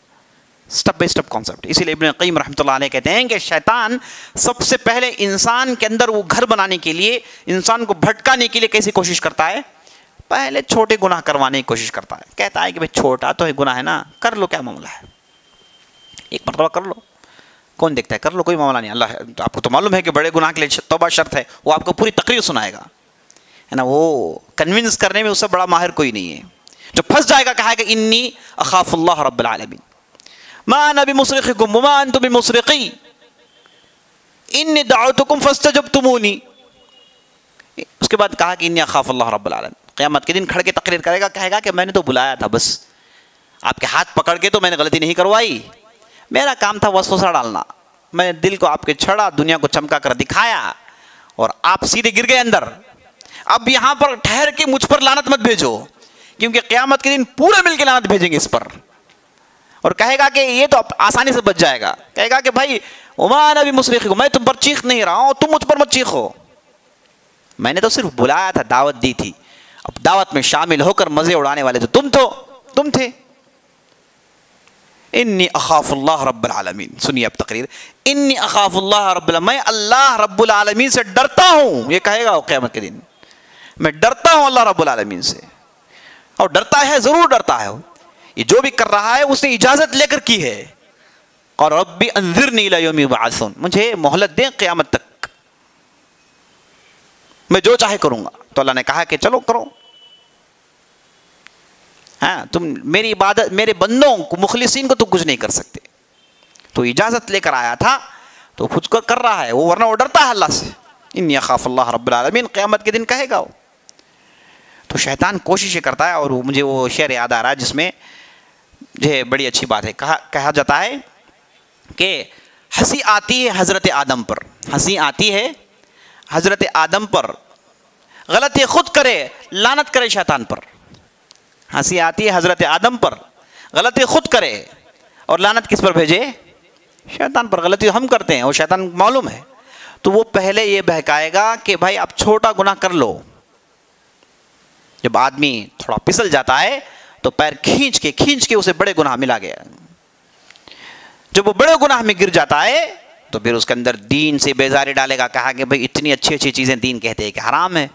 سٹیپ بائی سٹیپ کانسیپٹ. اسی لیے ابن قیم رحمۃ اللہ علیہ کہتے ہیں کہ شیطان سب سے پہلے انسان کے اندر وہ گھر بنانے کے لیے, انسان کو بھٹکانے کے لیے کیسی کوشش کرتا ہے؟ پہلے چھوٹے گناہ کروانے کی کوشش کرتا ہے. کہتا ہے کہ بھائی چھوٹا تو ہے گناہ ہے نا, کر لو, کیا معاملہ ہے, ایک مرتبہ کر لو, کون دیکھتا ہے, کر لو, کوئی معاملہ نہیں. اللہ آپ کو تو معلوم ہے کہ بڑے گناہ کے لیے توبہ شرط ہے. وہ آپ کو پوری تقریر سنائے گا, ہے نا. وہ کنونس کرنے میں اس سے بڑا ماہر کوئی نہیں ہے. جو پھنس جائے گا کہا کہ انی اخاف اللہ رب العالمین ما انا بمصرخکم وما انتم بمصرخی انی دعوتکم فاستجبتمونی. اس کے بعد کہا کہ انی اخاف اللہ رب العالمین. قیامت کے دن کھڑ کے تقریر کرے گا, کہے گا کہ میں نے تو بلایا تھا, بس آپ کے ہاتھ پکڑ کے تو میں نے غلطی نہیں کروائی, میرا کام تھا وسوسہ ڈالنا. میں نے دل کو آپ کے چھڑا, دنیا کو چمکا کر دکھایا اور آپ سیدھے گر گئے اندر. اب یہاں پر ٹھہر کے مجھ پر لعنت مت بھیجو, کیونکہ قیامت کے دن پورے مل کے لعنت بھیجیں گے اس پر. اور کہے گا کہ یہ تو آسانی سے بچ جائے گا. کہے گا کہ بھائی وما انا بمصرخکم, میں تم پر چیخ نہیں رہا ہوں, تم مجھ پر مت چیخو, میں نے تو صرف بلایا تھا, دعوت دی تھی. اب دعوت میں شامل ہو کر مزے اڑانے والے تو تم تھے. انی اخاف اللہ رب العالمین. سنیے اب تقریر. انی اخاف اللہ رب العالمین, میں اللہ رب العالمین سے ڈرتا ہوں. یہ کہے گا قیامت کے دن, میں ڈرتا ہوں اللہ رب العالمین سے. اور ڈرتا ہے, ضرور ڈرتا ہے. یہ جو بھی کر رہا ہے اس نے اجازت لے کر کی ہے. اور ربی انذرنی الی یوم یبعثون, مجھے مہلت دیں قیامت تک, میں جو چاہے کروں گا. تو اللہ نے کہا کہ چلو کرو. ہاں, تم میری عبادت, میرے بندوں کو, مخلصین کو تو کچھ نہیں کر سکتے. تو اجازت لے کر آیا تھا تو خود کو کر رہا ہے وہ, ورنہ وہ ڈرتا ہے اللہ سے. انی اخاف اللہ رب العالمین, قیامت کے دن کہے گا وہ. تو شیطان کوششیں کرتا ہے. اور مجھے وہ شعر یاد آ رہا ہے جس میں جو ہے بڑی اچھی بات ہے, کہا جاتا ہے کہ ہنسی آتی ہے حضرت آدم پر, ہنسی آتی ہے حضرت آدم پر, غلطی خود کرے لعنت کرے شیطان پر. ہنسی آتی ہے حضرت آدم پر, غلطی خود کرے اور لعنت کس پر بھیجے؟ شیطان پر. غلطی ہم کرتے ہیں, وہ شیطان معلوم ہے. تو وہ پہلے یہ بہکائے گا کہ بھائی آپ چھوٹا گناہ کر لو. جب آدمی تھوڑا پسل جاتا ہے تو پیر کھینچ کے اسے بڑے گناہ ملا گیا. جب وہ بڑے گناہ میں گر جاتا ہے تو پھر اس کے اندر دین سے بیزاری ڈالے گا. کہا کہ بھائی اتنی اچھی اچھی چیزیں دین کہتے ہیں کہ حرام ہے.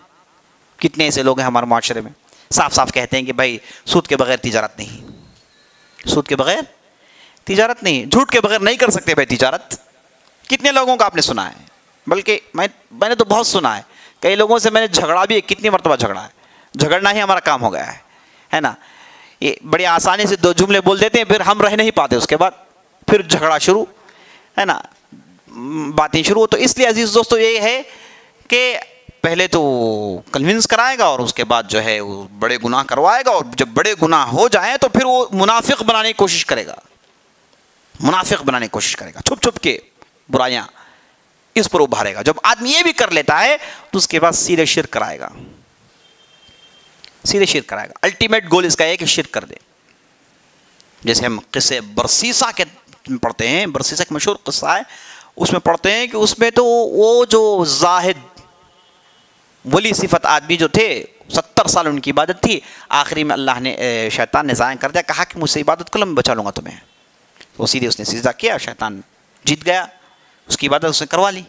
کتنے ایسے لوگ ہیں ہمارے معاشرے میں صاف صاف کہتے ہیں کہ بھائی سود کے بغیر تجارت نہیں, سود کے بغیر تجارت نہیں, جھوٹ کے بغیر نہیں کر سکتے بھائی تجارت. کتنے لوگوں کا آپ نے سنا ہے, بلکہ میں نے تو بہت سنا ہے. کئی لوگوں سے میں نے جھگڑا بھی, کتنی مرتبہ جھگڑا ہے. جھگڑنا ہی ہمارا کام ہو گیا ہے نا. یہ بڑی آسانی سے دو جملے بول دیتے ہیں, پھر ہم رہ نہیں پاتے, اس کے بعد پھر جھگڑا شروع, ہے نا, باتیں شروع. تو اس لیے عزیز دوستو یہ ہے کہ پہلے تو کنونس کرائے گا اور اس کے بعد جو ہے وہ بڑے گناہ کروائے گا. اور جب بڑے گناہ ہو جائیں تو پھر وہ منافق بنانے کی کوشش کرے گا, منافق بنانے کی کوشش کرے گا, چھپ چھپ کے برائیاں اس پر ابھارے گا. جب آدمی یہ بھی کر لیتا ہے تو اس کے بعد سیدھے شرک کرائے گا, سیدھے شرک کرائے گا. الٹیمیٹ گول اس کا ہے کہ شرک کر دے. جیسے ہم قصے برسیسا کے پڑھتے ہیں, برسیسا ایک مشہور قصہ ہے, اس میں پڑھتے ہیں کہ اس میں تو وہ جو زاہد ولی صفت آدمی جو تھے, 70 سال ان کی عبادت تھی, آخری میں اللہ نے, شیطان نے ضائع کر دیا. کہا کہ مجھ سے عبادت کو میں بچا لوں گا تمہیں. وہ سیدھے اس نے سجدہ کیا, شیطان جیت گیا, اس کی عبادت اس نے کروا لی.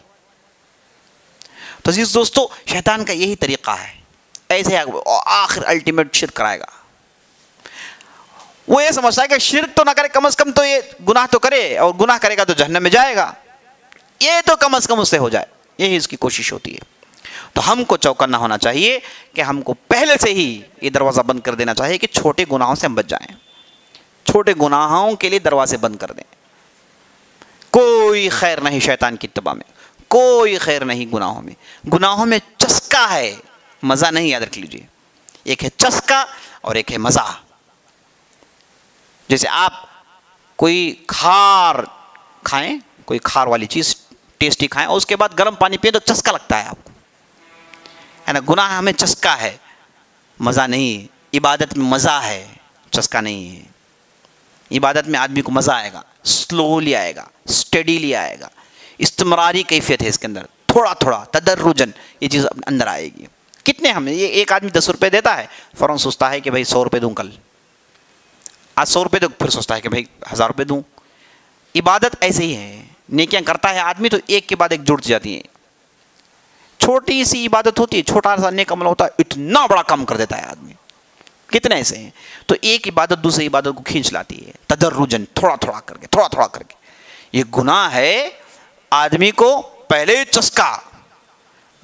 تو عزیز دوستو شیطان کا یہی طریقہ ہے, ایسے آخر الٹیمیٹ شرک کرائے گا. وہ یہ سمجھتا ہے کہ شرک تو نہ کرے, کم از کم تو یہ گناہ تو کرے, اور گناہ کرے گا تو جہنم میں جائے گا, یہ تو کم از کم اس سے ہو جائے, یہی اس کی کوشش ہوتی ہے. تو ہم کو چوکنا ہونا چاہیے کہ ہم کو پہلے سے ہی یہ دروازہ بند کر دینا چاہیے کہ چھوٹے گناہوں سے ہم بچ جائیں. چھوٹے گناہوں کے لیے دروازے بند کر دیں. کوئی خیر نہیں شیطان کی اتباع میں, کوئی خیر نہیں گناہوں میں. گناہوں میں چسکا ہے, مزہ نہیں. یاد رکھ لیجیے, ایک ہے چسکا اور ایک ہے مزہ. جیسے آپ کوئی کھار کھائیں, کوئی کھار والی چیز ٹیسٹی کھائیں, اور اس کے بعد گرم پانی پئیں تو چسکا لگتا ہے آپ کو, ہے نا. گناہ ہمیں چسکا ہے, مزہ نہیں. عبادت میں مزہ ہے, چسکا نہیں ہے. عبادت میں آدمی کو مزہ آئے گا، سلولی آئے گا، اسٹڈیلی آئے گا، استمراری کیفیت ہے اس کے اندر، تھوڑا تھوڑا تدرجن یہ چیز اندر آئے گی. کتنے ہم یہ ایک آدمی 10 روپے دیتا ہے فوراً سوچتا ہے کہ بھائی 100 روپے دوں، کل آج 100 روپے دوں، پھر سوچتا ہے کہ بھائی 1000 روپے دوں. عبادت ایسے ہی ہے، نیکیاں کرتا ہے آدمی تو ایک کے بعد ایک جڑ جاتی ہیں. چھوٹی سی عبادت ہوتی ہے، چھوٹا سا نیک عمل ہوتا ہے، اتنا بڑا کام کر دیتا ہے آدمی. کتنے ایسے ہیں؟ تو ایک عبادت دوسری عبادت کو کھینچ لاتی ہے، تدرجن، تھوڑا تھوڑا کر کے، تھوڑا تھوڑا کر کے. یہ گناہ ہے، آدمی کو پہلے چسکا،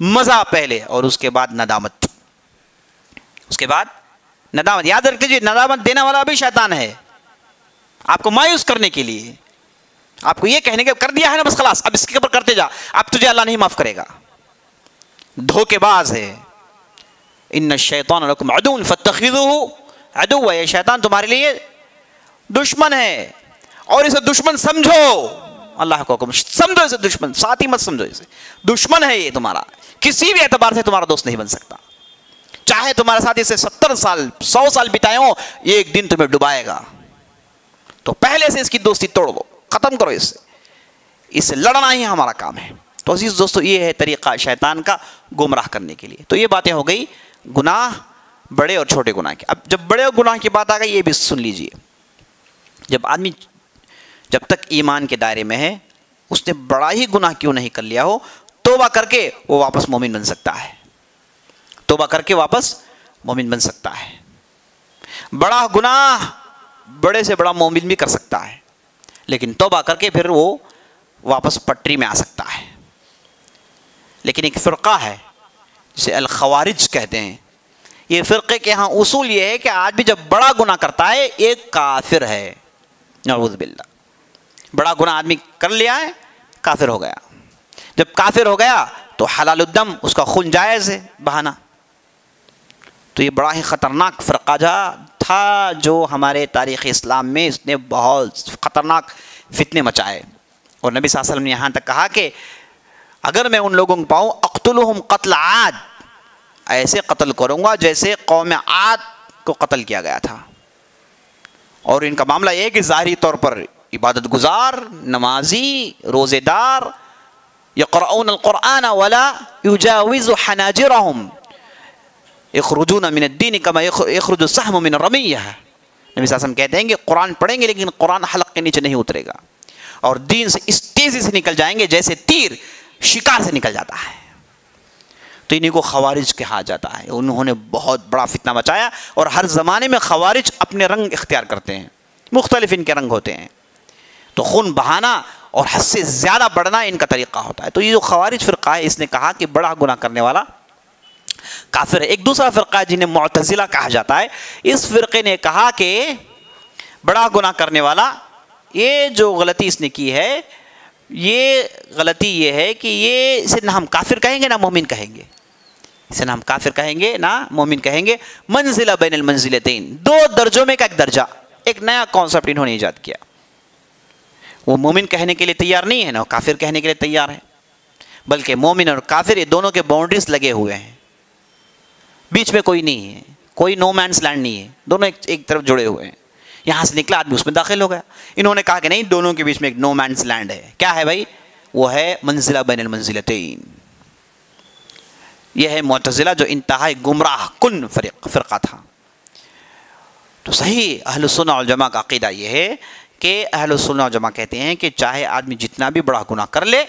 مزہ پہلے، اور اس کے بعد ندامت. اس کے بعد ندامت. یاد رکھ لیجیے ندامت دینے والا بھی شیطان ہے، آپ کو مایوس کرنے کے لیے، آپ کو یہ کہنے کے کر دیا ہے نا بس خلاص، اب اس کے اوپر کرتے جا، اب تجھے اللہ نہیں معاف کرے گا. دھوکے باز ہے. ان الشیطان لکم عدو فاتخذوہ عدوا، یہ شیطان تمہارے لیے دشمن ہے اور اسے دشمن سمجھو. اللہ کو حکم، سمجھو اسے دشمن، ساتھی مت سمجھو اسے. دشمن ہے یہ تمہارا، کسی بھی اعتبار سے تمہارا دوست نہیں بن سکتا. چاہے تمہارے ساتھ اسے 70 سال 100 سال بتائے ہوں، ایک دن تمہیں ڈبائے گا. تو پہلے سے اس کی دوستی توڑ دو، ختم کرو اس سے. اس سے لڑنا ہی ہمارا کام ہے. تو عزیز دوستو، یہ ہے طریقہ شیطان کا گمراہ کرنے کے لیے. تو یہ باتیں ہو گئی گناہ، بڑے اور چھوٹے گناہ کی. اب جب بڑے گناہ کی بات آ گئی، یہ بھی سن لیجئے. جب آدمی جب تک ایمان کے دائرے میں ہے، اس نے بڑا ہی گناہ کیوں نہیں کر لیا ہو، توبہ کر کے وہ واپس مومن بن سکتا ہے. توبہ کر کے واپس مومن بن سکتا ہے. بڑا گناہ بڑے سے بڑا مومن بھی کر سکتا ہے، لیکن توبہ کر کے پھر وہ واپس پٹری میں آ سکتا ہے. لیکن ایک فرقہ ہے جسے الخوارج کہتے ہیں. یہ فرقے کے ہاں اصول یہ ہے کہ آج بھی جب بڑا گناہ کرتا ہے ایک کافر ہے. نعوذ باللہ. بڑا گناہ آدمی کر لیا ہے، کافر ہو گیا. جب کافر ہو گیا تو حلال الدم، اس کا خون جائز ہے بہانا. تو یہ بڑا ہی خطرناک فرقہ تھا جو ہمارے تاریخ اسلام میں اس نے بہت خطرناک فتنے مچائے. اور نبی صلی اللہ علیہ وسلم نے یہاں تک کہا کہ اگر میں ان لوگوں کو پاؤں، اقتلہم قتل عاد، ایسے قتل کروں گا جیسے قوم عاد کو قتل کیا گیا تھا. اور ان کا معاملہ یہ ہے کہ ظاہری طور پر عبادت گزار، نمازی، روزے دار، یقرؤون القرآن ولا یجاوز حناجرہم یخرجون من الدین کما یخرج السهم من الرمیہ. نبی صلی اللہ علیہ وسلم کہتے ہیں کہ قرآن پڑھیں گے لیکن قرآن حلق کے نیچے نہیں اترے گا، اور دین سے اس تیزی سے نکل جائیں گے جیسے تیر شکار سے نکل جاتا ہے. تو انہیں کو خوارج کہا جاتا ہے. انہوں نے بہت بڑا فتنہ مچایا، اور ہر زمانے میں خوارج اپنے رنگ اختیار کرتے ہیں، مختلف ان کے رنگ ہوتے ہیں. تو خون بہانا اور حد سے زیادہ بڑھنا ان کا طریقہ ہوتا ہے. تو یہ جو خوارج فرقہ ہے، اس نے کہا کہ بڑا گناہ کرنے والا کافر ہے. ایک دوسرا فرقہ ہے جنہیں معتزلہ کہا جاتا ہے. اس فرقے نے کہا کہ بڑا گناہ کرنے والا، یہ جو غلطی اس نے کی ہے، یہ غلطی یہ ہے کہ یہ اسے نہ ہم کافر کہیں گے نہ مومن کہیں گے. اسے نہ ہم کافر کہیں گے نہ مومن کہیں گے. منزلہ بین المنزلتین، دو درجوں میں کا ایک درجہ. ایک نیا کانسیپٹ انہوں نے ایجاد کیا. وہ مومن کہنے کے لیے تیار نہیں ہے، نہ کافر کہنے کے لیے تیار ہے، بلکہ مومن اور کافر یہ دونوں کے باؤنڈریز لگے ہوئے ہیں، بیچ میں کوئی نہیں ہے، کوئی نو مینس لینڈ نہیں ہے. دونوں ایک طرف جڑے ہوئے ہیں. یہاں سے نکلا آدمی اس میں داخل ہو گیا. انہوں نے کہا کہ نہیں، دونوں کے بیچ میں ایک نو مینس لینڈ ہے. کیا ہے بھائی؟ وہ ہے منزلہ بین المنزلتین. یہ ہے معتزلہ، جو انتہائی گمراہ کن فرقہ تھا. تو صحیح اہل السنہ والجماعہ کا عقیدہ یہ ہے کہ اہل السنہ والجماعہ کہتے ہیں کہ چاہے آدمی جتنا بھی بڑا گناہ کر لے،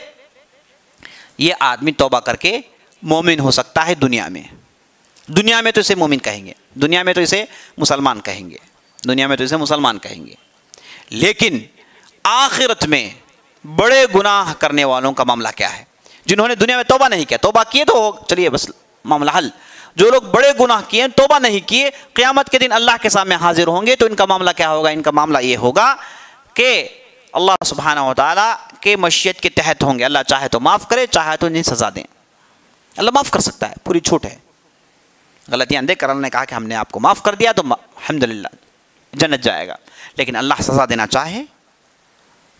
یہ آدمی توبہ کر کے مومن ہو سکتا ہے. دنیا میں تو اسے مومن کہیں گے، دنیا میں تو اسے مسلمان کہیں گے، دنیا میں تو اسے مسلمان کہیں گے. لیکن آخرت میں بڑے گناہ کرنے والوں کا معاملہ کیا ہے؟ جنہوں نے دنیا میں توبہ نہیں کیا، توبہ کیے تو چلیے بس معاملہ حل. جو لوگ بڑے گناہ کیے، توبہ نہیں کیے، قیامت کے دن اللہ کے سامنے حاضر ہوں گے، تو ان کا معاملہ کیا ہوگا؟ ان کا معاملہ یہ ہوگا کہ اللہ سبحانہ و تعالیٰ کے مشیت کے تحت ہوں گے. اللہ چاہے تو معاف کرے، چاہے تو انہیں سزا دیں. اللہ معاف کر سکتا ہے، پوری چھوٹ ہے. غلطیاں دیکھ کر اللہ نے کہا کہ ہم نے آپ کو معاف کر دیا تو الحمدللہ جنت جائے گا. لیکن اللہ سزا دینا چاہے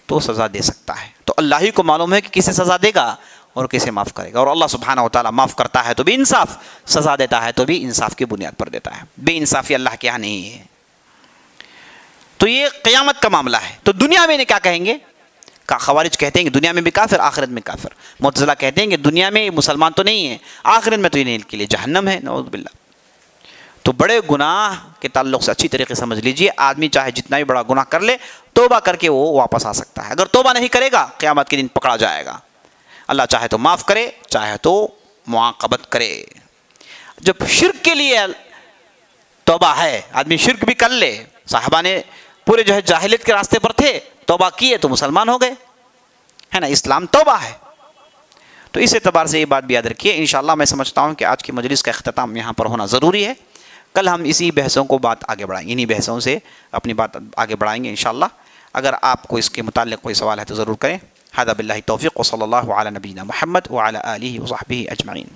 تو سزا دے سکتا ہے. تو اللہ ہی کو معلوم ہے کہ کسے سزا دے گا اور کسے معاف کرے گا. اور اللہ سبحانہ و تعالیٰ معاف کرتا ہے تو بھی انصاف، سزا دیتا ہے تو بھی انصاف کی بنیاد پر دیتا ہے. بے انصافی اللہ کے یہاں نہیں ہے. تو یہ قیامت کا معاملہ ہے. تو دنیا میں کیا کہیں گے؟ خوارج کہتے ہیں کہ دنیا میں بھی کافر، آخرت میں کافر. معتزلہ کہتے ہیں کہ دنیا میں مسلمان تو نہیں ہے، آخرت میں تو انہیں کے لیے جہنم ہے، نعوذ باللہ. تو بڑے گناہ کے تعلق سے اچھی طریقے سے سمجھ لیجئے، آدمی چاہے جتنا بھی بڑا گناہ کر لے، توبہ کر کے وہ واپس آ سکتا ہے. اگر توبہ نہیں کرے گا قیامت کے دن پکڑا جائے گا. اللہ چاہے تو معاف کرے، چاہے تو معاقبت کرے. جب شرک کے لیے توبہ ہے، آدمی شرک بھی کر لے، صحابہ نے پورے جو ہے جاہلیت کے راستے پر تھے، توبہ کیے تو مسلمان ہو گئے، ہے نا. اسلام توبہ ہے. تو اس اعتبار سے یہ بات بھی یاد رکھیے. انشاءاللہ میں سمجھتا ہوں کہ آج کی مجلس کا اختتام یہاں پر ہونا ضروری ہے. کل ہم اسی بحثوں کو بات آگے بڑھائیں گے، انہی بحثوں سے اپنی بات آگے بڑھائیں گے انشاءاللہ. اگر آپ کو اس کے متعلق کوئی سوال ہے تو ضرور کریں. ھذا باللہ التوفیق وصلی اللہ علی نبینا محمد وعلی آلہ وصحبہ اجمعین.